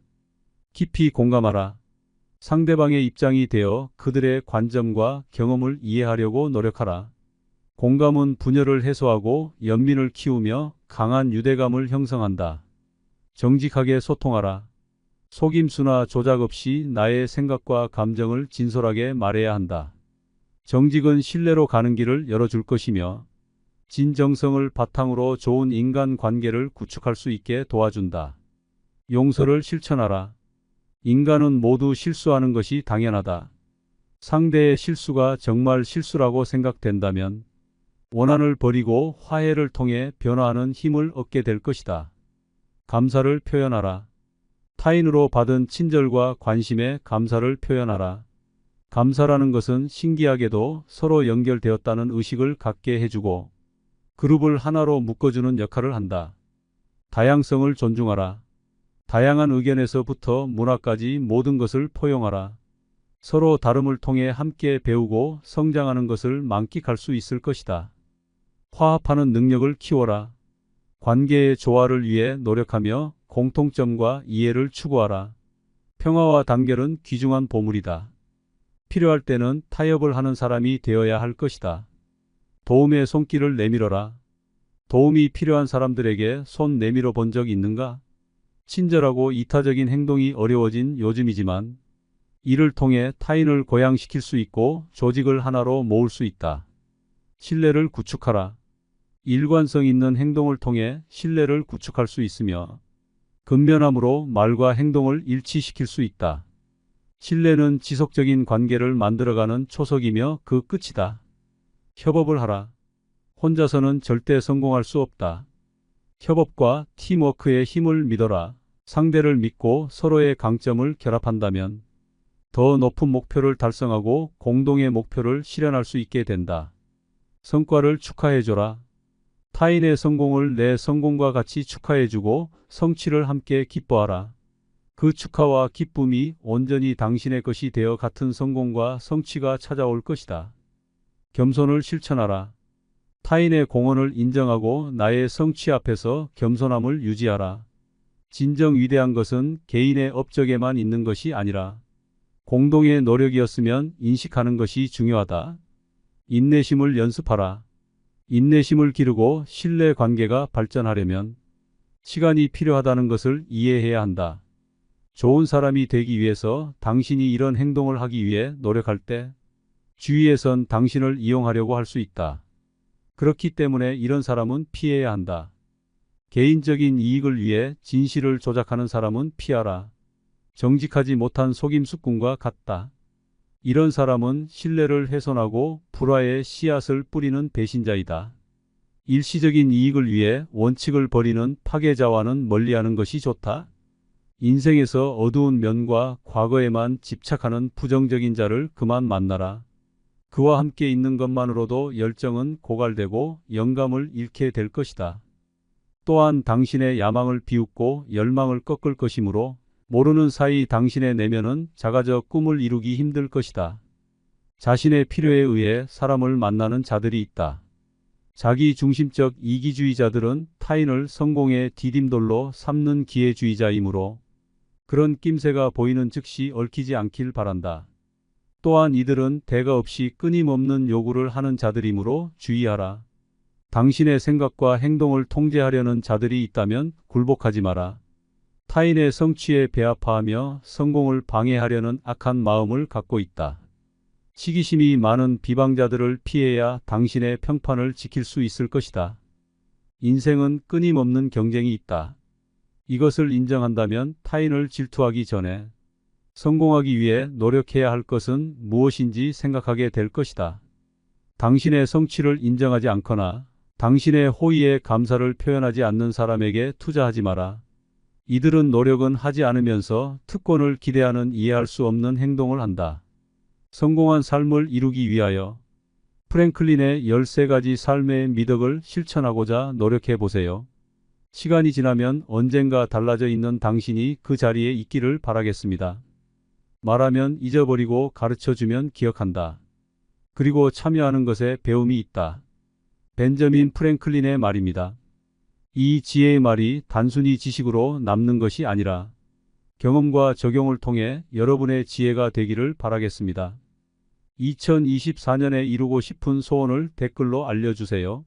깊이 공감하라. 상대방의 입장이 되어 그들의 관점과 경험을 이해하려고 노력하라. 공감은 분열을 해소하고 연민을 키우며 강한 유대감을 형성한다. 정직하게 소통하라. 속임수나 조작 없이 나의 생각과 감정을 진솔하게 말해야 한다. 정직은 신뢰로 가는 길을 열어줄 것이며 진정성을 바탕으로 좋은 인간 관계를 구축할 수 있게 도와준다. 용서를 실천하라. 인간은 모두 실수하는 것이 당연하다. 상대의 실수가 정말 실수라고 생각된다면 원한을 버리고 화해를 통해 변화하는 힘을 얻게 될 것이다. 감사를 표현하라. 타인으로 받은 친절과 관심에 감사를 표현하라. 감사라는 것은 신기하게도 서로 연결되었다는 의식을 갖게 해주고 그룹을 하나로 묶어주는 역할을 한다. 다양성을 존중하라. 다양한 의견에서부터 문화까지 모든 것을 포용하라. 서로 다름을 통해 함께 배우고 성장하는 것을 만끽할 수 있을 것이다. 화합하는 능력을 키워라. 관계의 조화를 위해 노력하며 공통점과 이해를 추구하라. 평화와 단결은 귀중한 보물이다. 필요할 때는 타협을 하는 사람이 되어야 할 것이다. 도움의 손길을 내밀어라. 도움이 필요한 사람들에게 손 내밀어 본 적 있는가? 친절하고 이타적인 행동이 어려워진 요즘이지만 이를 통해 타인을 고양시킬 수 있고 조직을 하나로 모을 수 있다. 신뢰를 구축하라. 일관성 있는 행동을 통해 신뢰를 구축할 수 있으며 근면함으로 말과 행동을 일치시킬 수 있다. 신뢰는 지속적인 관계를 만들어가는 초석이며 그 끝이다. 협업을 하라. 혼자서는 절대 성공할 수 없다. 협업과 팀워크의 힘을 믿어라. 상대를 믿고 서로의 강점을 결합한다면 더 높은 목표를 달성하고 공동의 목표를 실현할 수 있게 된다. 성과를 축하해줘라. 타인의 성공을 내 성공과 같이 축하해주고 성취를 함께 기뻐하라. 그 축하와 기쁨이 온전히 당신의 것이 되어 같은 성공과 성취가 찾아올 것이다. 겸손을 실천하라. 타인의 공헌을 인정하고 나의 성취 앞에서 겸손함을 유지하라. 진정 위대한 것은 개인의 업적에만 있는 것이 아니라 공동의 노력이었으면 인식하는 것이 중요하다. 인내심을 연습하라. 인내심을 기르고 신뢰 관계가 발전하려면 시간이 필요하다는 것을 이해해야 한다. 좋은 사람이 되기 위해서 당신이 이런 행동을 하기 위해 노력할 때 주위에선 당신을 이용하려고 할 수 있다. 그렇기 때문에 이런 사람은 피해야 한다. 개인적인 이익을 위해 진실을 조작하는 사람은 피하라. 정직하지 못한 속임수꾼과 같다. 이런 사람은 신뢰를 훼손하고 불화의 씨앗을 뿌리는 배신자이다. 일시적인 이익을 위해 원칙을 버리는 파괴자와는 멀리하는 것이 좋다. 인생에서 어두운 면과 과거에만 집착하는 부정적인 자를 그만 만나라. 그와 함께 있는 것만으로도 열정은 고갈되고 영감을 잃게 될 것이다. 또한 당신의 야망을 비웃고 열망을 꺾을 것이므로 모르는 사이 당신의 내면은 작아져 꿈을 이루기 힘들 것이다. 자신의 필요에 의해 사람을 만나는 자들이 있다. 자기 중심적 이기주의자들은 타인을 성공의 디딤돌로 삼는 기회주의자이므로 그런 낌새가 보이는 즉시 얽히지 않길 바란다. 또한 이들은 대가 없이 끊임없는 요구를 하는 자들이므로 주의하라. 당신의 생각과 행동을 통제하려는 자들이 있다면 굴복하지 마라. 타인의 성취에 배아파하며 성공을 방해하려는 악한 마음을 갖고 있다. 시기심이 많은 비방자들을 피해야 당신의 평판을 지킬 수 있을 것이다. 인생은 끊임없는 경쟁이 있다. 이것을 인정한다면 타인을 질투하기 전에 성공하기 위해 노력해야 할 것은 무엇인지 생각하게 될 것이다. 당신의 성취를 인정하지 않거나 당신의 호의에 감사를 표현하지 않는 사람에게 투자하지 마라. 이들은 노력은 하지 않으면서 특권을 기대하는 이해할 수 없는 행동을 한다. 성공한 삶을 이루기 위하여 프랭클린의 13가지 삶의 미덕을 실천하고자 노력해 보세요. 시간이 지나면 언젠가 달라져 있는 당신이 그 자리에 있기를 바라겠습니다. 말하면 잊어버리고 가르쳐주면 기억한다. 그리고 참여하는 것에 배움이 있다. 벤저민 프랭클린의 말입니다. 이 지혜의 말이 단순히 지식으로 남는 것이 아니라 경험과 적용을 통해 여러분의 지혜가 되기를 바라겠습니다. 2024년에 이루고 싶은 소원을 댓글로 알려주세요.